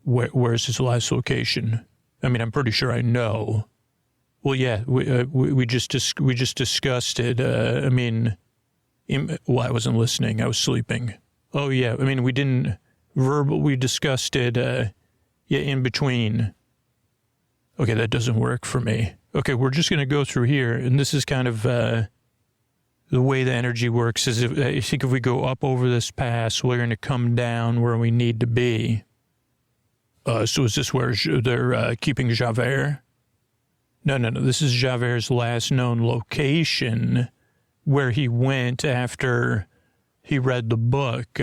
Where's his last location? I mean, I'm pretty sure I know. Well, yeah, we just discussed it. I mean, I wasn't listening. I was sleeping. Oh, yeah. I mean, we discussed it, in between. Okay, that doesn't work for me. Okay, we're just going to go through here, and this is kind of the way the energy works. I think if we go up over this pass, we're going to come down where we need to be. So is this where they're keeping Javert? No. This is Javert's last known location, where he went after he read the book.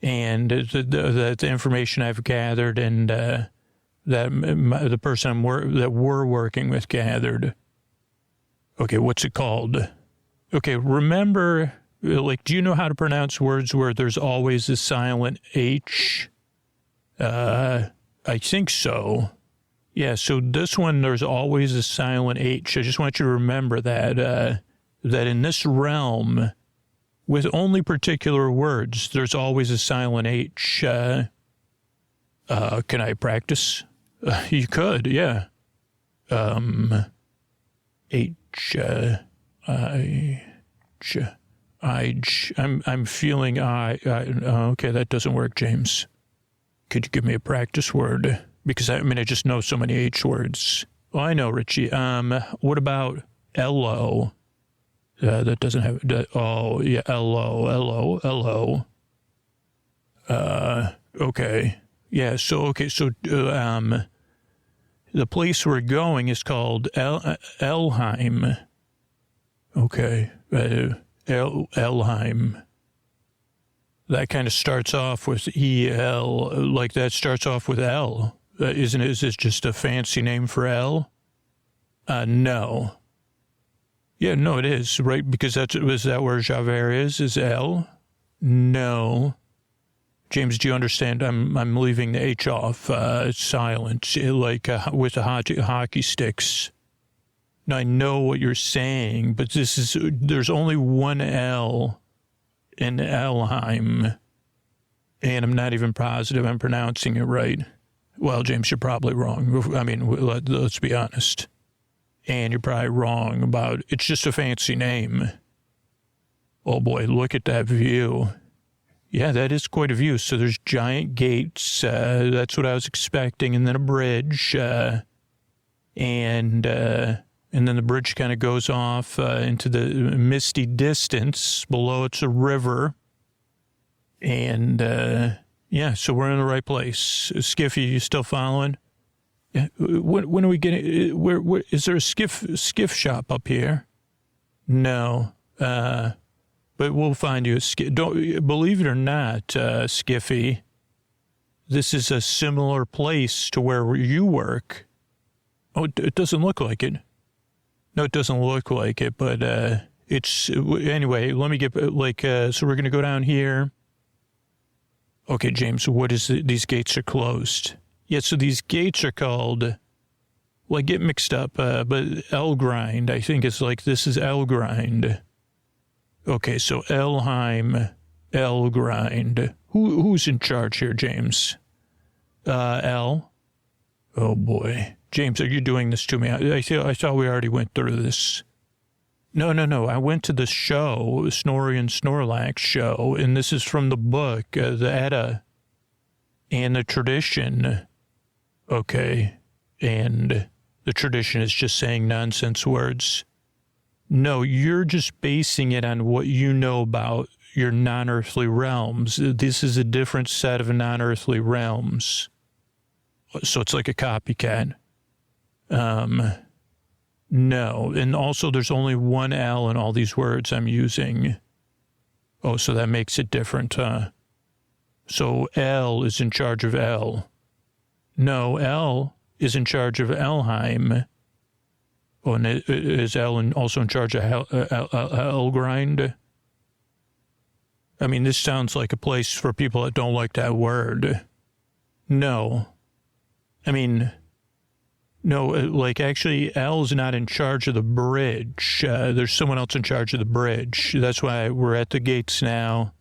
And the information I've gathered and that the person that we're working with gathered. Okay, what's it called? Okay, remember, like, do you know how to pronounce words where there's always a silent H? I think so. Yeah, so this one, there's always a silent H. I just want you to remember that in this realm, with only particular words, there's always a silent H. Can I practice? You could, yeah. H, I'm feeling okay, that doesn't work, James. Could you give me a practice word? Because I just know so many H words. Oh, I know, Richie. What about L-O? That doesn't have, oh, yeah, L-O. Okay. Yeah, so the place we're going is called Elheim. Okay, Elheim. That kind of starts off with E-L, like that starts off with L. Is this just a fancy name for L? No. Yeah, no, it is, right? Because is that where Javert is L? No. James, do you understand? I'm leaving the H off. It's silent, like with the hockey sticks. Now, I know what you're saying, but there's only one L in Elheim, and I'm not even positive I'm pronouncing it right. Well, James, you're probably wrong. I mean, let's be honest. And you're probably wrong about it's just a fancy name. Oh, boy, look at that view. Yeah, that is quite a view. So there's giant gates. That's what I was expecting. And then a bridge. And then the bridge kind of goes off into the misty distance. Below it's a river. And, so we're in the right place. Skiffy, you still following? Yeah. When are we getting, where is there a skiff shop up here? No. But we'll find you a skiff. Don't, believe it or not, Skiffy, this is a similar place to where you work. Oh, it doesn't look like it. No, it doesn't look like it, but it's, anyway, let me get, so we're going to go down here. Okay, James, what is it? These gates are closed. Yeah, so these gates are called, well, I get mixed up, but Elgrind, I think it's like, this is Elgrind. Okay, so Elheim, Elgrind. Who's in charge here, James? El? Oh, boy. James, are you doing this to me? I thought we already went through this. No. I went to the show, Snorri and Snorlax show, and this is from the book, the Edda, and the tradition. Okay, and the tradition is just saying nonsense words. No, you're just basing it on what you know about your non-earthly realms. This is a different set of non-earthly realms. So it's like a copycat. No. And also there's only one L in all these words I'm using. Oh, so that makes it different, huh? So L is in charge of L. No, L is in charge of Elheim. Oh, and is L also in charge of Elgrind? I mean, this sounds like a place for people that don't like that word. No. I mean, no, like actually L's not in charge of the bridge. There's someone else in charge of the bridge. That's why we're at the gates now.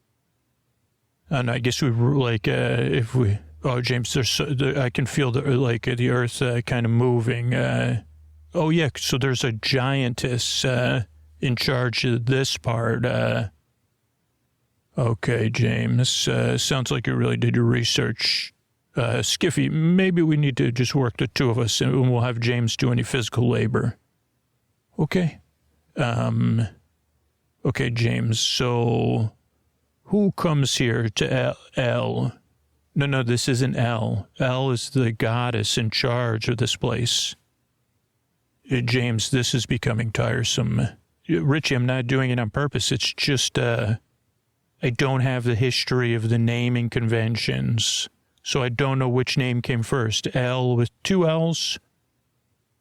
And I guess we like, if we, oh, James, I can feel the earth kind of moving. Oh, yeah, so there's a giantess in charge of this part. Okay, James, sounds like you really did your research. Skiffy, maybe we need to just work the two of us and we'll have James do any physical labor. Okay. Okay, James, so who comes here to L? No, this isn't L. L is the goddess in charge of this place. James, this is becoming tiresome. Richie, I'm not doing it on purpose. It's just, I don't have the history of the naming conventions. So I don't know which name came first, L with two L's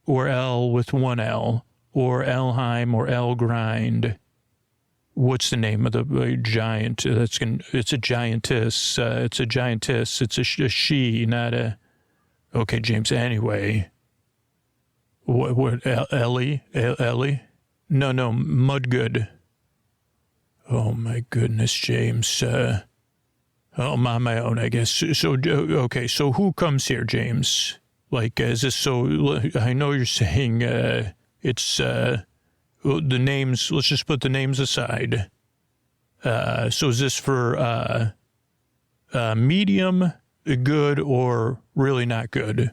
or L with one L or Elheim or Elgrind. What's the name of the giant? It's a giantess. It's a giantess. It's a she, not a... Okay, James, anyway. What Ellie? Ellie? No, Mudgood. Oh, my goodness, James. I'm on my own, I guess. So, okay, so who comes here, James? Like, is this so... I know you're saying it's... the names, let's just put the names aside. So is this for medium, good, or really not good?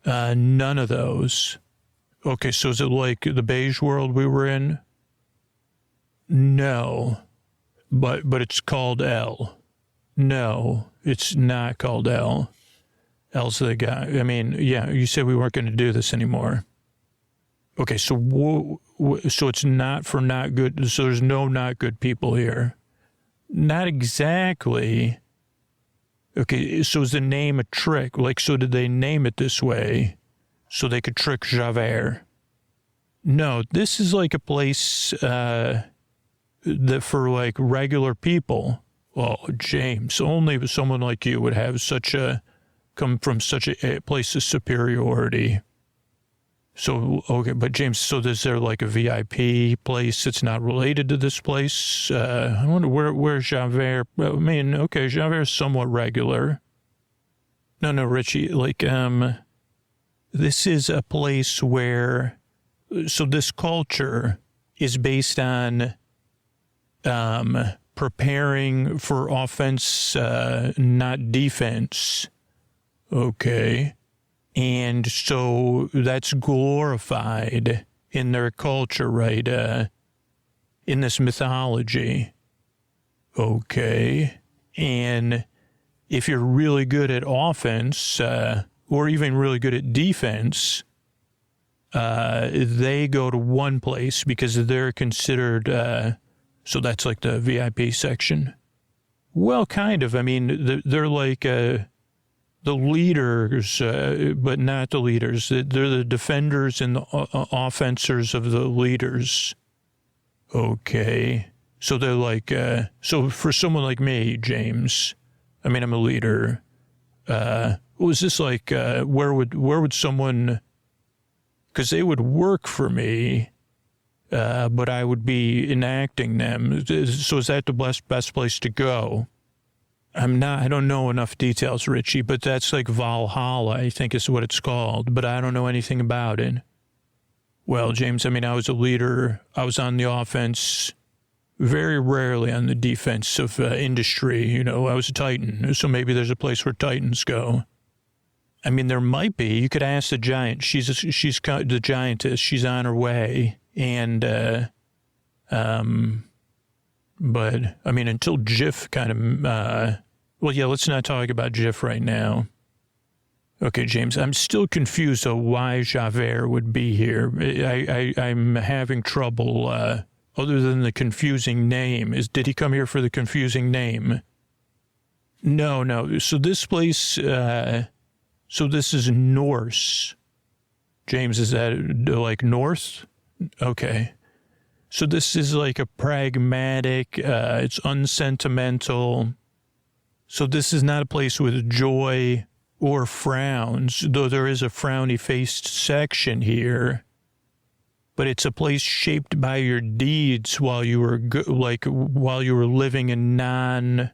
None of those. Okay, so is it like the beige world we were in? No, but it's called L. No, it's not called L. L's the guy. I mean, yeah, you said we weren't going to do this anymore. Okay, so it's not for not good. So there's no not good people here. Not exactly. Okay, so is the name a trick? Like, so did they name it this way so they could trick Javert? No, this is like a place that for like regular people. Oh, James, only someone like you would have come from such a place of superiority. So, okay, but James, so is there like a VIP place that's not related to this place? I wonder where Javert, I mean, okay, Javert's somewhat regular. No, Richie, like, this is a place where, so this culture is based on, preparing for offense, not defense. Okay. And so that's glorified in their culture, right? In this mythology. Okay. And if you're really good at offense, or even really good at defense, they go to one place because they're considered, so that's like the VIP section. Well, kind of. I mean, they're like, the leaders, but not the leaders. They're the defenders and the offensors of the leaders. Okay. So they're like, so for someone like me, James, I mean, I'm a leader. Was this like, where would someone, because they would work for me, but I would be enacting them. So is that the best place to go? I don't know enough details, Richie, but that's like Valhalla, I think is what it's called, but I don't know anything about it. Well, James, I mean, I was a leader. I was on the offense, very rarely on the defensive industry. You know, I was a Titan, so maybe there's a place where Titans go. I mean, there might be. You could ask the giant. She's the giantess. She's on her way. And, but, I mean, until Jif kind of, well, yeah, let's not talk about Jif right now. Okay, James, I'm still confused of why Javert would be here. I'm having trouble, other than the confusing name. Did he come here for the confusing name? No. So this place, so this is Norse. James, is that like North? Okay. So this is like a pragmatic, it's unsentimental. So this is not a place with joy or frowns, though there is a frowny-faced section here. But it's a place shaped by your deeds while you were while you were living a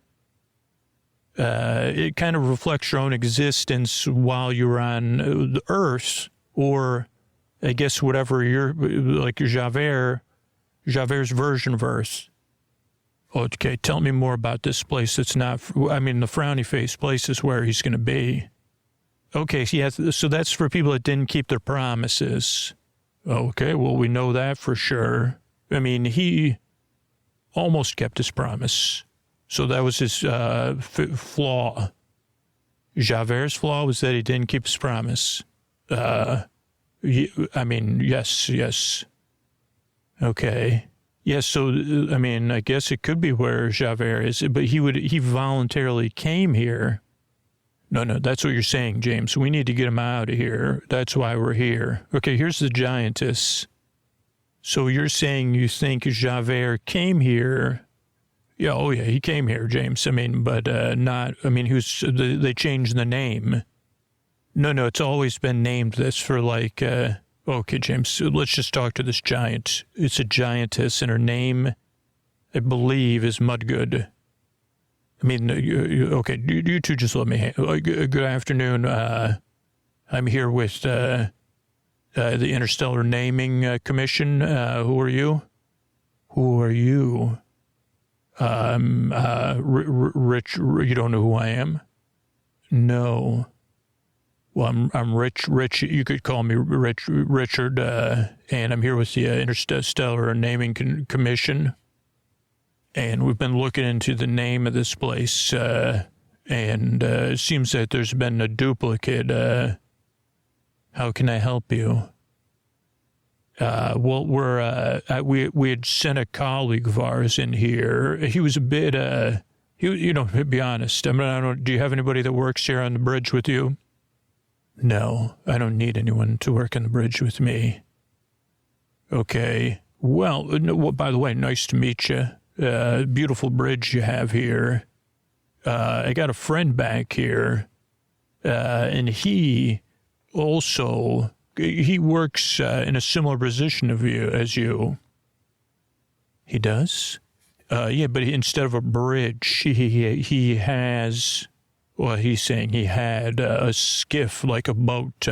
it kind of reflects your own existence while you were on the earth, or I guess whatever you're like Javert's version of Earth. Okay, tell me more about this place that's not, I mean, the frowny face place is where he's going to be. Okay, so that's for people that didn't keep their promises. Okay, well, we know that for sure. I mean, he almost kept his promise. So that was his flaw. Javert's flaw was that he didn't keep his promise. I mean, yes. Okay. Yes, so, I mean, I guess it could be where Javert is, but he voluntarily came here. No, that's what you're saying, James. We need to get him out of here. That's why we're here. Okay, here's the giantess. So you're saying you think Javert came here. Yeah, oh yeah, he came here, James. I mean, but not, I mean, they changed the name. No, it's always been named this for like, okay, James, let's just talk to this giant. It's a giantess, and her name, I believe, is Mudgood. I mean, okay, you two just let me, good afternoon. I'm here with the Interstellar Naming Commission. Who are you? Rich, you don't know who I am? No. Well, I'm Rich. You could call me Richard, and I'm here with the Interstellar Naming Commission. And we've been looking into the name of this place, and it seems that there's been a duplicate. How can I help you? Well, we had sent a colleague of ours in here. He was a bit, Be honest. I mean, do you have anybody that works here on the bridge with you? No, I don't need anyone to work on the bridge with me. Okay. Well, by the way, nice to meet you. Beautiful bridge you have here. I got a friend back here, and he also, he works in a similar position as you. He does? Yeah, but instead of a bridge, he has, well, he's saying he had a skiff, like a boat,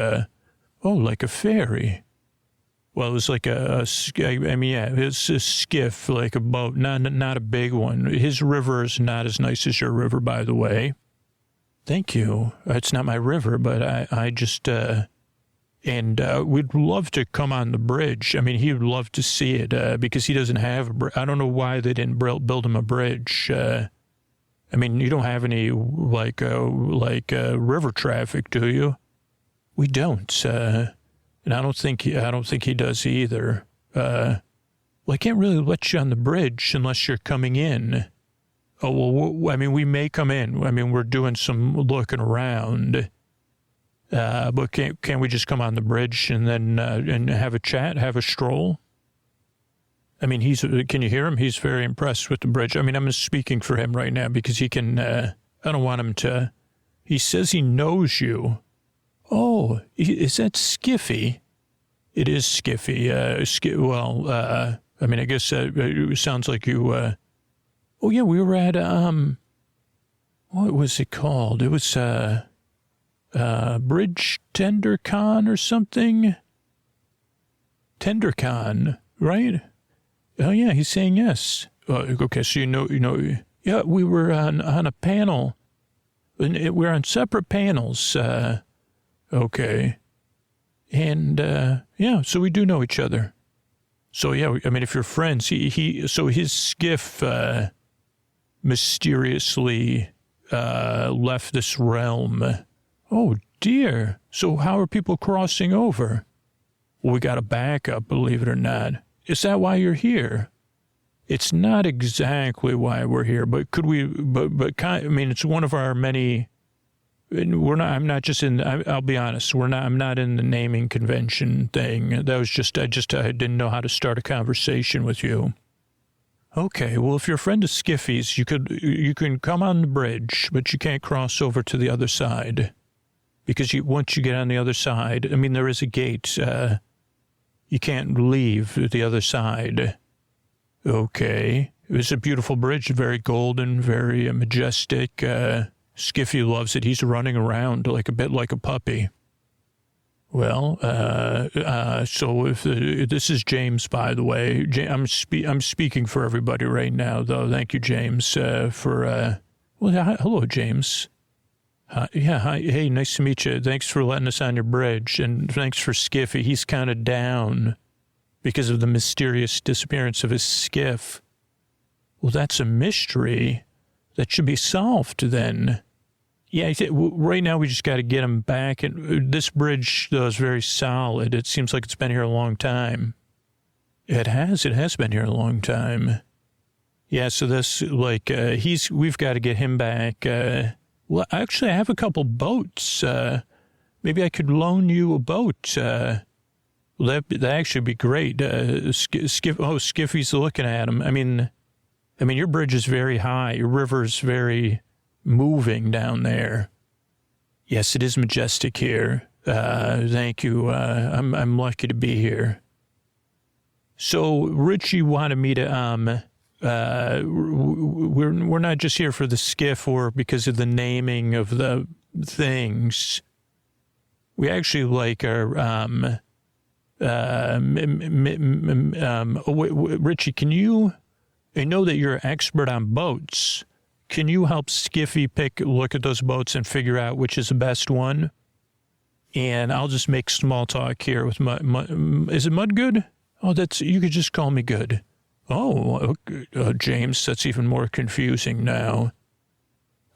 like a ferry. Well, it was like it's a skiff, like a boat, not a big one. His river is not as nice as your river, by the way. Thank you. It's not my river, but I just, we'd love to come on the bridge. I mean, he would love to see it because he doesn't have a bridge. I don't know why they didn't build him a bridge. I mean, you don't have any river traffic, do you? We don't. And I don't think he does either. Well, I can't really let you on the bridge unless you're coming in. Oh, well, I mean, we may come in. I mean, we're doing some looking around. But can't we just come on the bridge and then and have a chat, have a stroll? I mean, can you hear him? He's very impressed with the bridge. I mean, I'm speaking for him right now because he can, I don't want him to, he says he knows you. Oh, is that Skiffy? It is Skiffy. I mean, I guess it sounds like you, oh yeah, we were at, what was it called? It was, Bridge TenderCon or something? TenderCon, right? Oh yeah, he's saying yes. Okay, so yeah, we were on a panel. We're on separate panels. Okay. And, yeah, so we do know each other. So, yeah, I mean, if you're friends, so his skiff, mysteriously, left this realm. Oh, dear. So how are people crossing over? Well, we got a backup, believe it or not. Is that why you're here? It's not exactly why we're here, but I mean, it's one of our many. I'll be honest, I'm not in the naming convention thing. That was I didn't know how to start a conversation with you. Okay, well, if you're a friend of Skiffy's, you can come on the bridge, but you can't cross over to the other side. Because once you get on the other side, I mean, there is a gate. You can't leave the other side. Okay. It was a beautiful bridge, very golden, very majestic. Skiffy loves it. He's running around a bit like a puppy. Well, so if this is James, by the way. I'm speaking for everybody right now, though. Thank you, James, hello, James. Yeah, hi. Hey, nice to meet you. Thanks for letting us on your bridge, and thanks for Skiffy. He's kind of down because of the mysterious disappearance of his skiff. Well, that's a mystery that should be solved then. Yeah, right now we just got to get him back. And this bridge, though, is very solid. It seems like it's been here a long time. It has been here a long time. Yeah, so this, we've got to get him back. Well, actually, I have a couple boats. Maybe I could loan you a boat. Well, that actually be great. Skiffy's looking at him. I mean, your bridge is very high. Your river's very moving down there. Yes, it is majestic here. Thank you. I'm lucky to be here. So Richie wanted me to, we're not just here for the skiff or because of the naming of the things. We actually like our, Richie, I know that you're an expert on boats. Can you help Skiffy look at those boats and figure out which is the best one? And I'll just make small talk here with is it Mud Good? Oh, you could just call me Good. Oh, James, that's even more confusing now.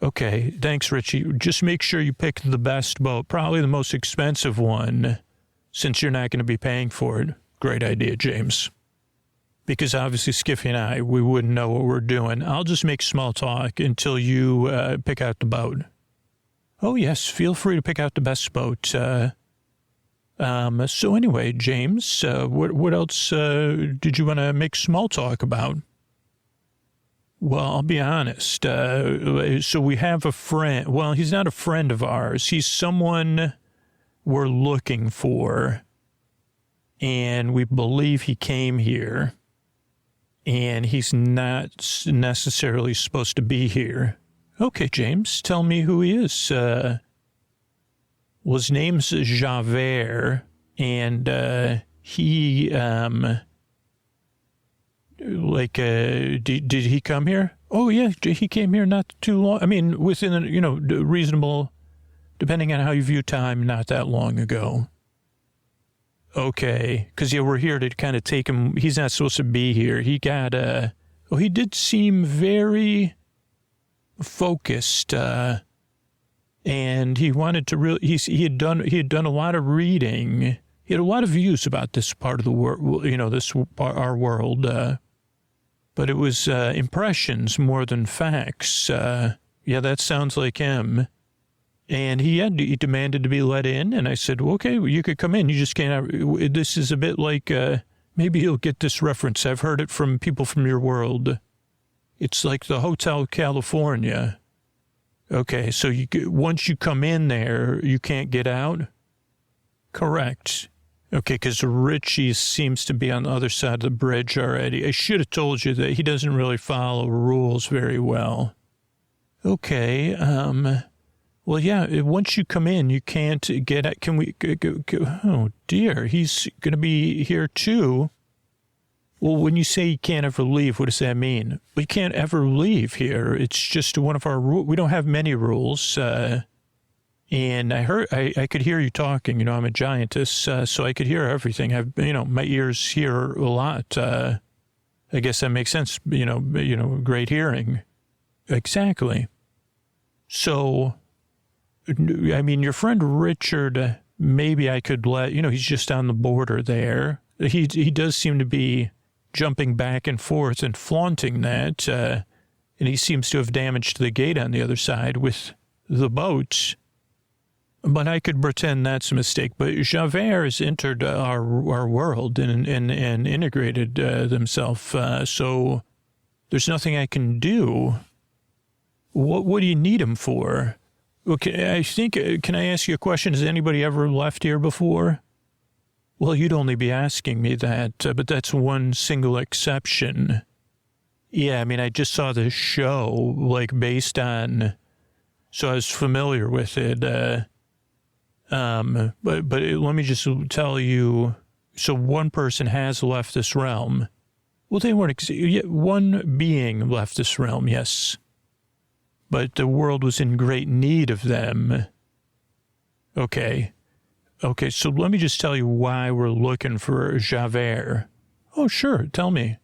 Okay, thanks, Richie. Just make sure you pick the best boat, probably the most expensive one, since you're not going to be paying for it. Great idea, James. because obviously Skiffy and I, we wouldn't know what we're doing. I'll just make small talk until you pick out the boat. Oh, yes, feel free to pick out the best boat. So anyway, James, what else did you want to make small talk about? Well, I'll be honest. So we have a friend. Well, he's not a friend of ours. He's someone we're looking for. And we believe he came here. And he's not necessarily supposed to be here. Okay, James, tell me who he is. Well, his name's Javert, and he, did he come here? Oh, yeah, he came here not too long. I mean, within, reasonable, depending on how you view time, not that long ago. Okay, because, we're here to kind of take him. He's not supposed to be here. He got, he did seem very focused, and he wanted to really, he had done a lot of reading. He had a lot of views about this part of the world, our world, but it was impressions more than facts. Yeah, that sounds like him. And he demanded to be let in, and I said, well, okay, well, you could come in. You just can't. This is a bit like, maybe you'll get this reference. I've heard it from people from your world. It's like the Hotel California. Okay, so once you come in there, you can't get out? Correct. Okay, because Richie seems to be on the other side of the bridge already. I should have told you that he doesn't really follow rules very well. Okay, well, yeah, once you come in, you can't get out. Can we go? Oh, dear, he's going to be here too. Well, when you say you can't ever leave, what does that mean? We can't ever leave here. It's just one of our rules. We don't have many rules. And I could hear you talking. I'm a giantess, so I could hear everything. My ears hear a lot. I guess that makes sense. Great hearing. Exactly. So, I mean, your friend Richard, maybe I could let, he's just on the border there. He does seem to be jumping back and forth and flaunting that, and he seems to have damaged the gate on the other side with the boat. But I could pretend that's a mistake. But Javert has entered our world and integrated themselves, so there's nothing I can do. What do you need him for? Okay, I think, can I ask you a question? Has anybody ever left here before? Well, you'd only be asking me that, but that's one single exception. Yeah, I mean, I just saw this show, based on, so I was familiar with it. But let me just tell you, so one person has left this realm. Well, they weren't, one being left this realm, yes. But the world was in great need of them. Okay, so let me just tell you why we're looking for Javert. Oh, sure, tell me.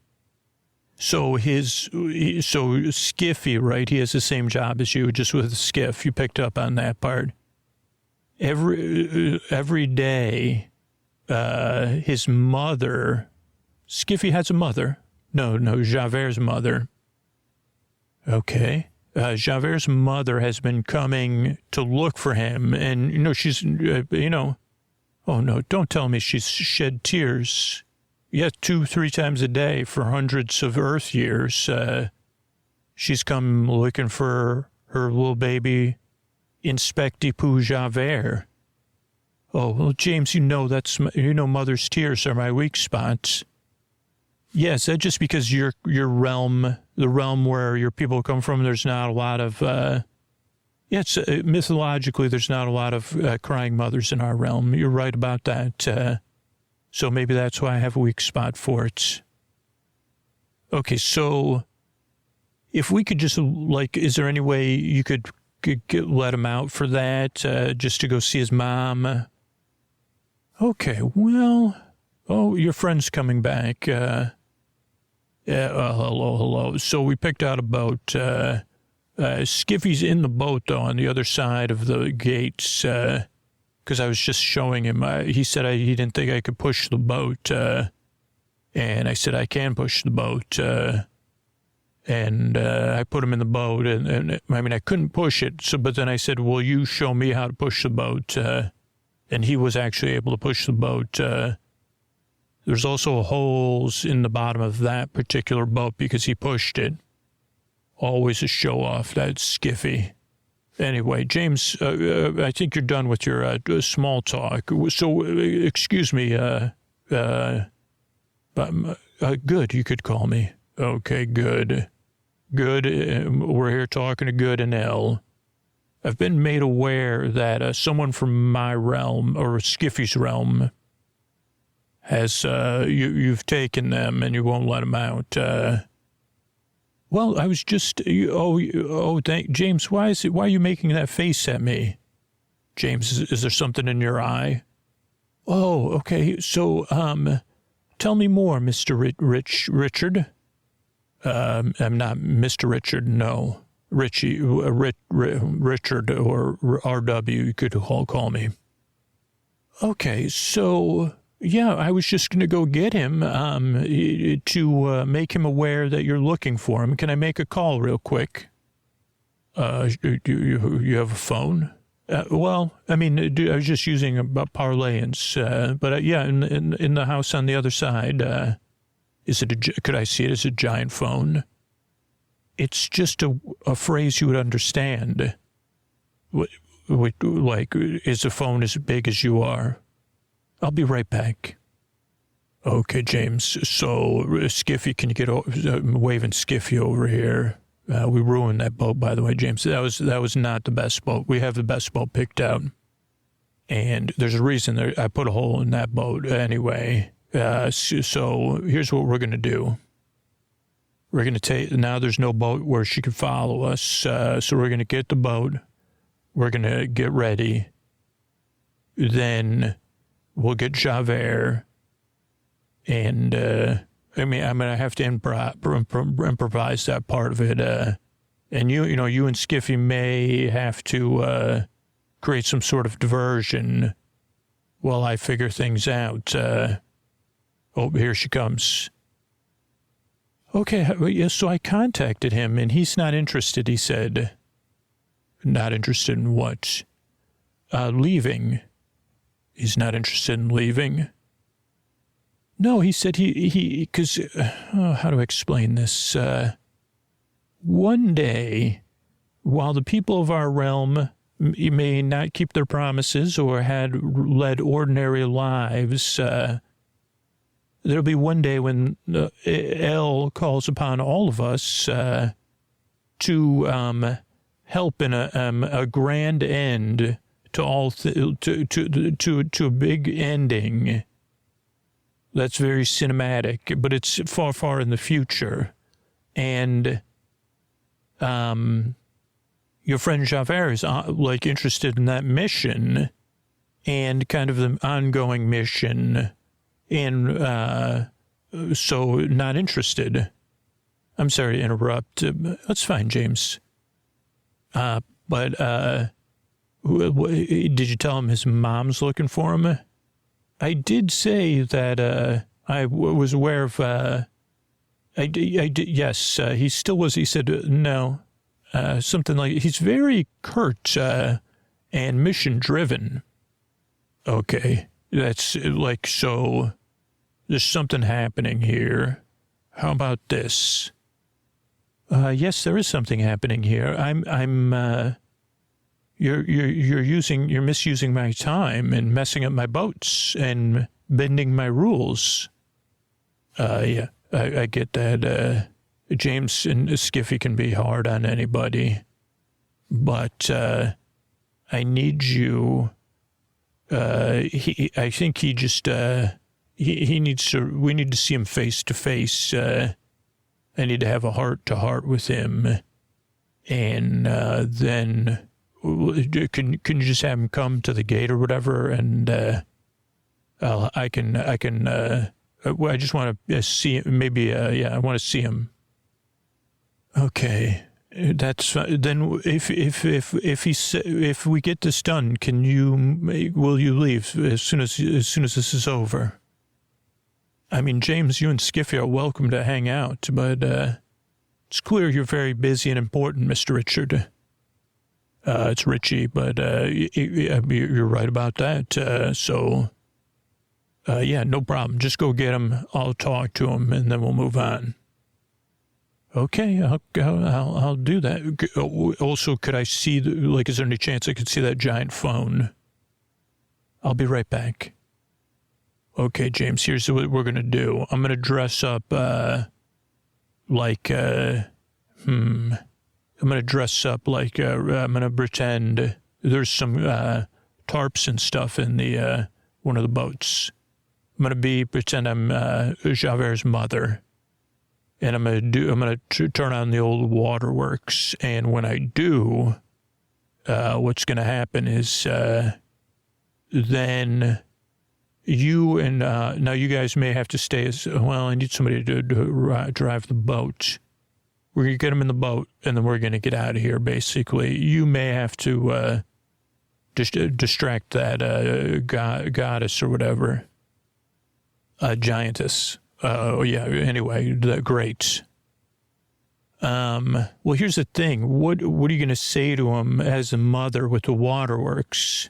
So Skiffy, right? He has the same job as you, just with a skiff. You picked up on that part. Every day, his mother, Skiffy has a mother. No, Javert's mother. Okay. Javert's mother has been coming to look for him, and, she's, oh, no, don't tell me she's shed tears. Yeah, 2-3 times a day for hundreds of Earth years. She's come looking for her little baby, Inspector Javert. Oh, well, James, mother's tears are my weak spots. Yes, that's just because your realm, the realm where your people come from, there's not a lot of, mythologically, there's not a lot of crying mothers in our realm. You're right about that. So maybe that's why I have a weak spot for it. Okay, so if we could just, is there any way you could let him out for that, just to go see his mom? Okay, well, your friend's coming back. Hello. So we picked out a boat. Skiffy's in the boat, though, on the other side of the gates, because I was just showing him. He said he didn't think I could push the boat. And I said, I can push the boat. And I put him in the boat, and I mean, I couldn't push it. So, but then I said, will you show me how to push the boat? And he was actually able to push the boat. There's also holes in the bottom of that particular boat because he pushed it. Always a show off, that skiffy. Anyway, James, I think you're done with your small talk. So, excuse me, good, you could call me. Okay, good. Good, we're here talking to Good and L. I've been made aware that someone from my realm, or Skiffy's realm, has, you've taken them and you won't let them out. Well, I was just, James, why are you making that face at me? James, is there something in your eye? Oh, okay, so, tell me more, Mr. Richard. I'm not Mr. Richard, no. Richie, Richard, or RW, you could call me. Okay, so, yeah, I was just going to go get him to make him aware that you're looking for him. Can I make a call real quick? You have a phone? Well, I mean, I was just using a parlance, but yeah, in the house on the other side. Could I see it as a giant phone? It's just a phrase you would understand. Like, is the phone as big as you are? I'll be right back. Okay, James. So, Skiffy, can you get waving Skiffy over here? We ruined that boat, by the way, James. That was not the best boat. We have the best boat picked out. And there's a reason I put a hole in that boat anyway. So here's what we're going to do. We're going to now there's no boat where she can follow us. So we're going to get the boat. We're going to get ready. Then we'll get Javert. And, I mean, I'm going to have to improvise that part of it. And you and Skiffy may have to, create some sort of diversion while I figure things out. Oh, here she comes. Okay, yes, so I contacted him, and he's not interested, he said. Not interested in what? Leaving. He's not interested in leaving? No, he said because, how do I explain this? One day, while the people of our realm may not keep their promises or had led ordinary lives, there'll be one day when L calls upon all of us to help in a grand end to all to a big ending. That's very cinematic, but it's far, far in the future. And your friend Javert is like interested in that mission and kind of the ongoing mission. And so not interested. I'm sorry to interrupt. That's fine, James. But did you tell him his mom's looking for him? I did say that I was aware of. I did. Yes, he still was. He said no. Something like he's very curt and mission driven. Okay, that's like so. There's something happening here. How about this? Yes, there is something happening here. You're misusing my time and messing up my boats and bending my rules. Yeah, I get that. James and Skiffy can be hard on anybody, but I need you. I think he just. He needs to, we need to see him face to face. I need to have a heart to heart with him. And then can you just have him come to the gate or whatever? And I just want to see, maybe, yeah, I want to see him. Okay. That's then if we get this done, will you leave as soon as this is over? I mean, James, you and Skiffy are welcome to hang out, but it's clear you're very busy and important, Mr. Richard. It's Richie, but you're right about that. Yeah, no problem. Just go get him. I'll talk to him, and then we'll move on. Okay, I'll do that. Also, could I see, is there any chance I could see that giant phone? I'll be right back. Okay, James, here's what we're going to do. I'm going to dress up I'm going to dress up I'm going to pretend there's some tarps and stuff in the one of the boats. I'm going to pretend I'm Javert's mother. And I'm going to turn on the old waterworks. And when I do, what's going to happen is then you and now you guys may have to stay as well. I need somebody to drive the boat. We're going to get him in the boat, and then we're going to get out of here, basically. You may have to distract that goddess or whatever. Giantess. Yeah, anyway, great. Well, here's the thing. What are you going to say to him as a mother with the waterworks?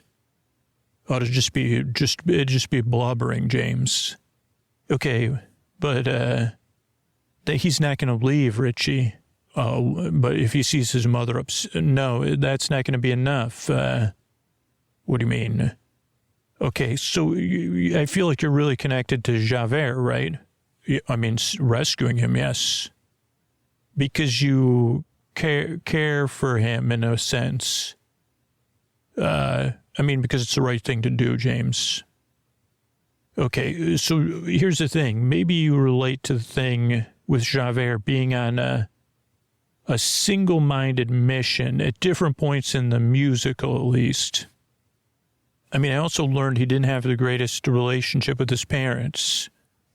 Ought to just be blubbering, James. Okay, but he's not going to leave, Richie. But if he sees his mother no, that's not going to be enough. What do you mean? Okay, so I feel like you're really connected to Javert, right? I mean, rescuing him, yes. Because you care for him in a sense. I mean, because it's the right thing to do, James. Okay, so here's the thing. Maybe you relate to the thing with Javert being on a single-minded mission at different points in the musical, at least. I mean, I also learned he didn't have the greatest relationship with his parents.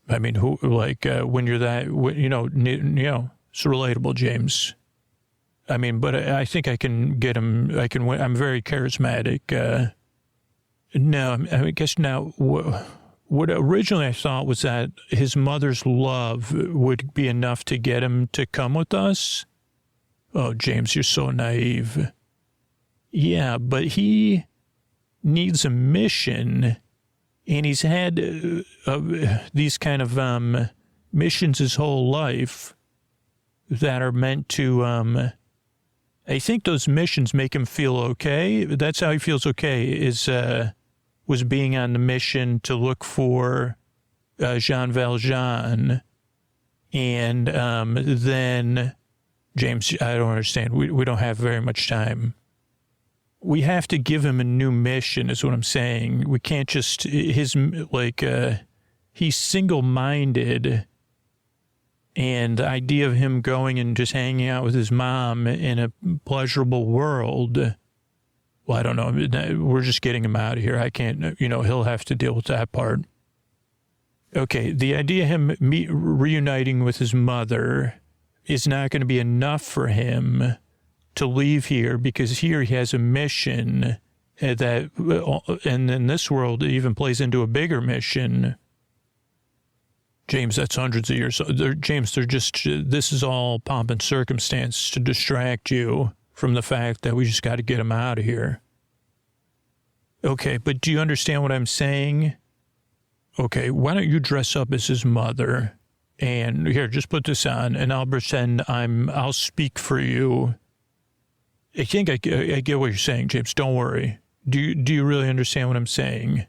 I mean, when you're that, it's relatable, James. I mean, but I think I can get him. I'm very charismatic. No, I guess now what originally I thought was that his mother's love would be enough to get him to come with us. Oh, James, you're so naive. Yeah, but he needs a mission, and he's had these kind of missions his whole life that are meant to, I think those missions make him feel okay. That's how he feels okay, was being on the mission to look for Jean Valjean. And then, James, I don't understand. We don't have very much time. We have to give him a new mission, is what I'm saying. We can't just, he's single-minded. And the idea of him going and just hanging out with his mom in a pleasurable world, well, I don't know. We're just getting him out of here. I can't, he'll have to deal with that part. Okay, the idea of him reuniting with his mother is not going to be enough for him to leave here, because here he has a mission that, and in this world, it even plays into a bigger mission. James, that's hundreds of years. James, this is all pomp and circumstance to distract you from the fact that we just got to get him out of here. Okay, but do you understand what I'm saying? Okay, why don't you dress up as his mother? And here, just put this on, and I'll pretend I'll speak for you. I think I get what you're saying, James. Don't worry. Do you really understand what I'm saying?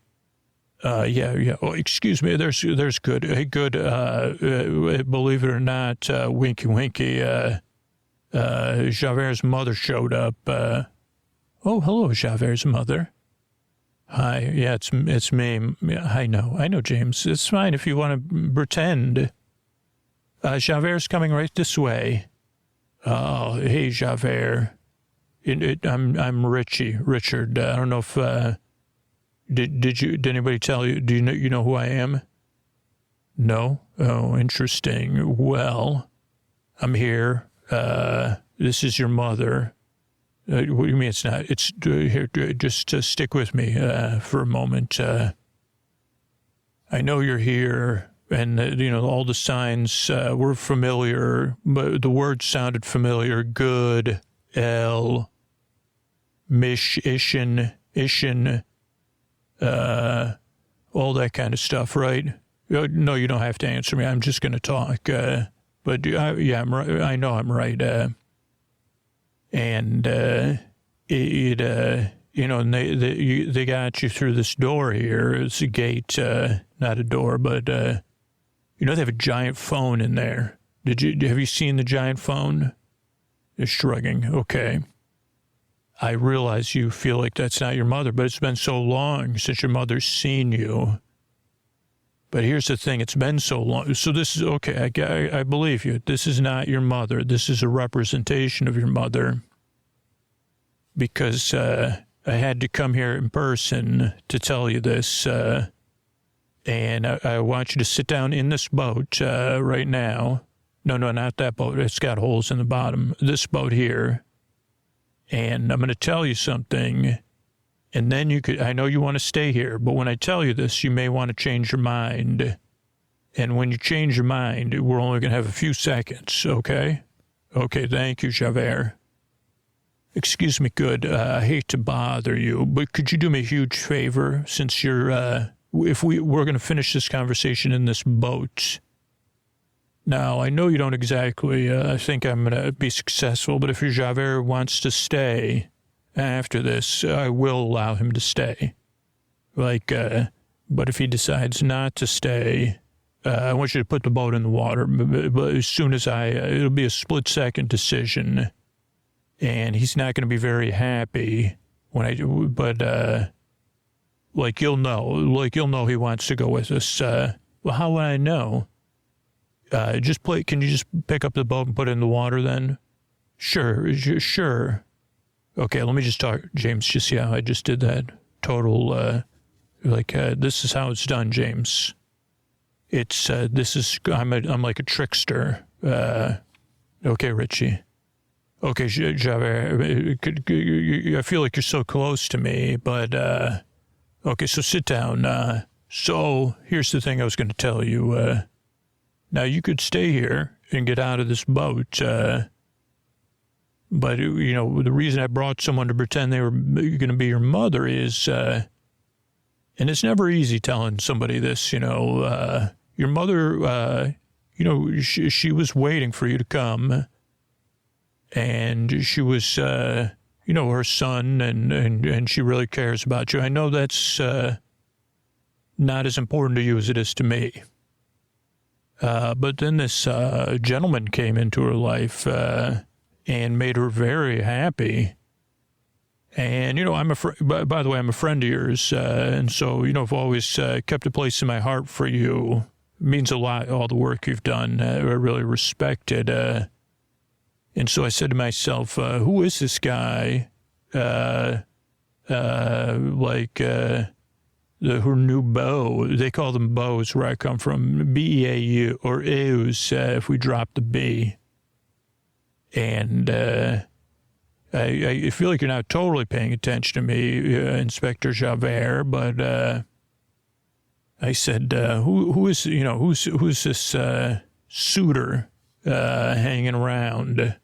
Yeah. Oh, excuse me. There's good. Hey, good. Believe it or not, winky, winky. Javert's mother showed up. Oh, hello, Javert's mother. Hi. Yeah, it's me. I know, James. It's fine if you want to pretend. Javert's coming right this way. Oh, hey, Javert. I'm Richard. I don't know if did anybody tell you? Do you know who I am? No. Oh, interesting. Well, I'm here. This is your mother. What do you mean it's not? It's here. Just stick with me for a moment. I know you're here. And, all the signs were familiar, but the words sounded familiar. Good, L, Mish, Ishin, all that kind of stuff, right? No, you don't have to answer me. I'm just going to talk. But yeah, I'm right. I know I'm right. And and they got you through this door here. It's a gate, not a door, but they have a giant phone in there. Have you seen the giant phone? They're shrugging. Okay. I realize you feel like that's not your mother, but it's been so long since your mother's seen you. But here's the thing, it's been so long. So this is, okay, I believe you. This is not your mother. This is a representation of your mother. Because I had to come here in person to tell you this. And I want you to sit down in this boat right now. No, not that boat. It's got holes in the bottom. This boat here. And I'm going to tell you something. And then I know you want to stay here, but when I tell you this, you may want to change your mind. And when you change your mind, we're only going to have a few seconds, okay? Okay, thank you, Javert. Excuse me, good. I hate to bother you, but could you do me a huge favor since we're going to finish this conversation in this boat. Now, I know you don't exactly think I'm going to be successful, but if your Javert wants to stay after this, I will allow him to stay. But if he decides not to stay, I want you to put the boat in the water. But as soon as it'll be a split-second decision, and he's not going to be very happy you'll know he wants to go with us. Well, how would I know? Can you just pick up the boat and put it in the water then? Sure. Okay, let me just talk, James, just see how I just did that. Total, this is how it's done, James. I'm like a trickster. Okay, Richie. Okay, Javert, I feel like you're so close to me, but, okay, so sit down. So here's the thing I was going to tell you. Now you could stay here and get out of this boat, but, the reason I brought someone to pretend they were going to be your mother is, and it's never easy telling somebody this, your mother, she was waiting for you to come, and she was, her son, and she really cares about you. I know that's not as important to you as it is to me. But then this gentleman came into her life, and made her very happy. And, by the way, I'm a friend of yours. And so, I've always kept a place in my heart for you. It means a lot, all the work you've done. I really respect it. And so I said to myself, who is this guy? Her new beau. They call them beaux where I come from. B-E-A-U, or eus, if we drop the B. And I feel like you're not totally paying attention to me, Inspector Javert, but I said, who's this suitor hanging around?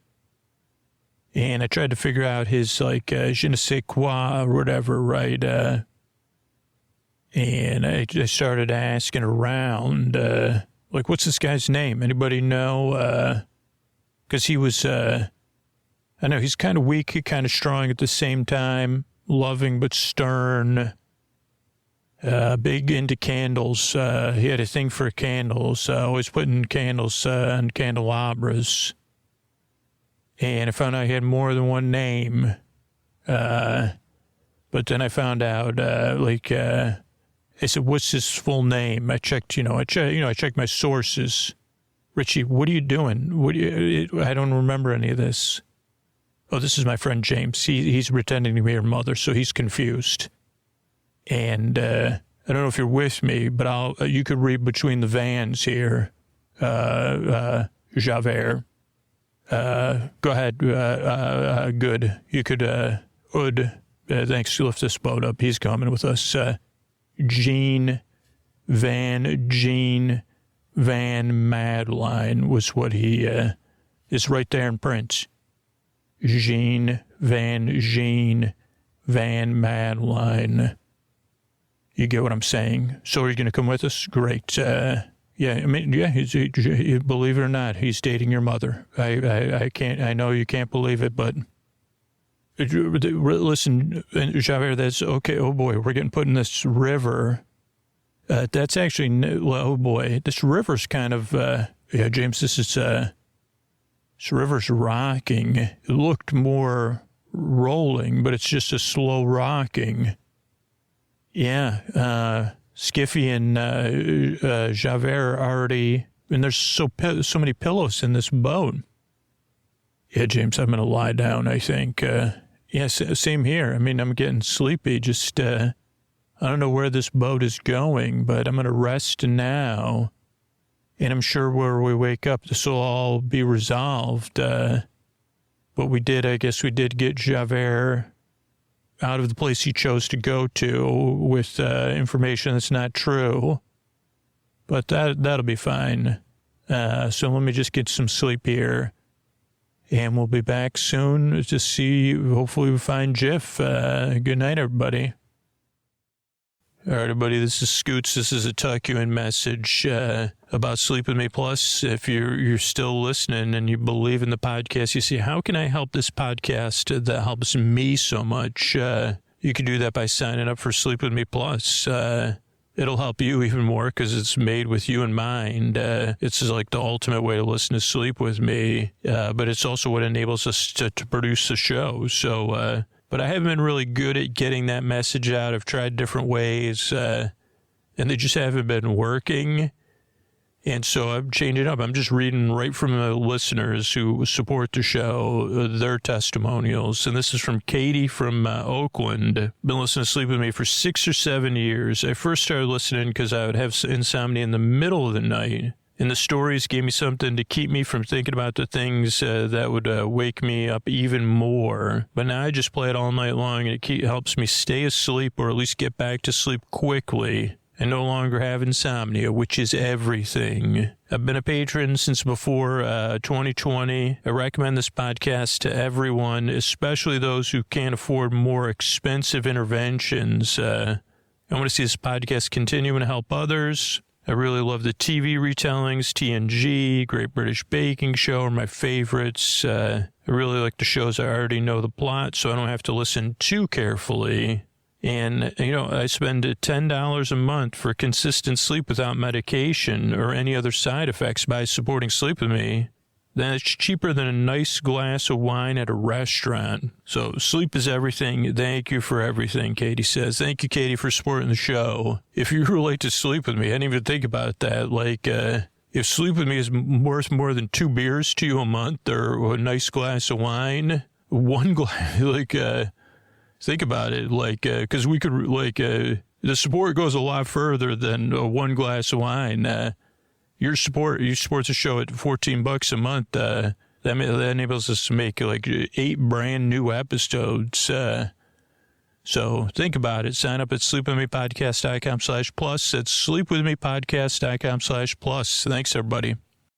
And I tried to figure out his, je ne sais quoi, or whatever, right? And I started asking around, what's this guy's name? Anybody know? Because he was, I know he's kind of weak, kind of strong at the same time, loving but stern, big into candles. He had a thing for candles, always putting candles on candelabras. And I found out he had more than one name. But then I found out, I said, what's his full name? I checked, I checked my sources. Richie, what are you doing? I don't remember any of this. Oh, this is my friend James. He's pretending to be your mother, so he's confused. And I don't know if you're with me, but you could read between the vans here, Javert. Go ahead. Good. You could, Ud. Thanks. Lift this boat up. He's coming with us. Jean, Van, Jean. Van Madeline was what he is right there in print. Jean Van Madeline. You get what I'm saying? So are you going to come with us? Great. Yeah, I mean, yeah, he, believe it or not, he's dating your mother. I can't, I know you can't believe it, but listen, Javert, that's okay. Oh boy, we're getting put in this river. That's actually, oh boy, this river's kind of, yeah, James, this river's rocking. It looked more rolling, but it's just a slow rocking. Yeah, Skiffy and Javert already, and there's so many pillows in this boat. Yeah, James, I'm going to lie down, I think. Yes, same here. I mean, I'm getting sleepy. Just, I don't know where this boat is going, but I'm going to rest now. And I'm sure where we wake up, this will all be resolved. But I guess we did get Javert out of the place he chose to go to with information that's not true. But that'll be fine. So let me just get some sleep here. And we'll be back soon to see, hopefully we find Jiff. Good night, everybody. All right, everybody, this is Scoots. This is a tuck you in message about Sleep With Me Plus. If you're still listening and you believe in the podcast, you see, how can I help this podcast that helps me so much? You can do that by signing up for Sleep With Me Plus. It'll help you even more because it's made with you in mind. It's like the ultimate way to listen to Sleep With Me, but it's also what enables us to produce the show. So, but I haven't been really good at getting that message out. I've tried different ways, and they just haven't been working. And so I'm changing up. I'm just reading right from the listeners who support the show, their testimonials. And this is from Katie from Oakland. Been listening to Sleep With Me for 6 or 7 years. I first started listening because I would have insomnia in the middle of the night. And the stories gave me something to keep me from thinking about the things that would wake me up even more. But now I just play it all night long, and it helps me stay asleep or at least get back to sleep quickly. I no longer have insomnia, which is everything. I've been a patron since before 2020. I recommend this podcast to everyone, especially those who can't afford more expensive interventions. I want to see this podcast continue and help others. I really love the TV retellings. TNG, Great British Baking Show are my favorites. I really like the shows I already know the plot, so I don't have to listen too carefully. And, you know, I spend $10 a month for consistent sleep without medication or any other side effects by supporting Sleep With Me. That's cheaper than a nice glass of wine at a restaurant. So sleep is everything. Thank you for everything, Katie says. Thank you, Katie, for supporting the show. If you relate to Sleep With Me, I didn't even think about that. Like, if Sleep With Me is worth more than 2 beers to you a month or a nice glass of wine, one glass, like, think about it, like, because we could, like, the support goes a lot further than one glass of wine. You support the show at $14 a month. That enables us to make like 8 brand new episodes. So think about it. Sign up at sleepwithmepodcast.com/plus. That's sleepwithmepodcast.com/plus. Thanks, everybody.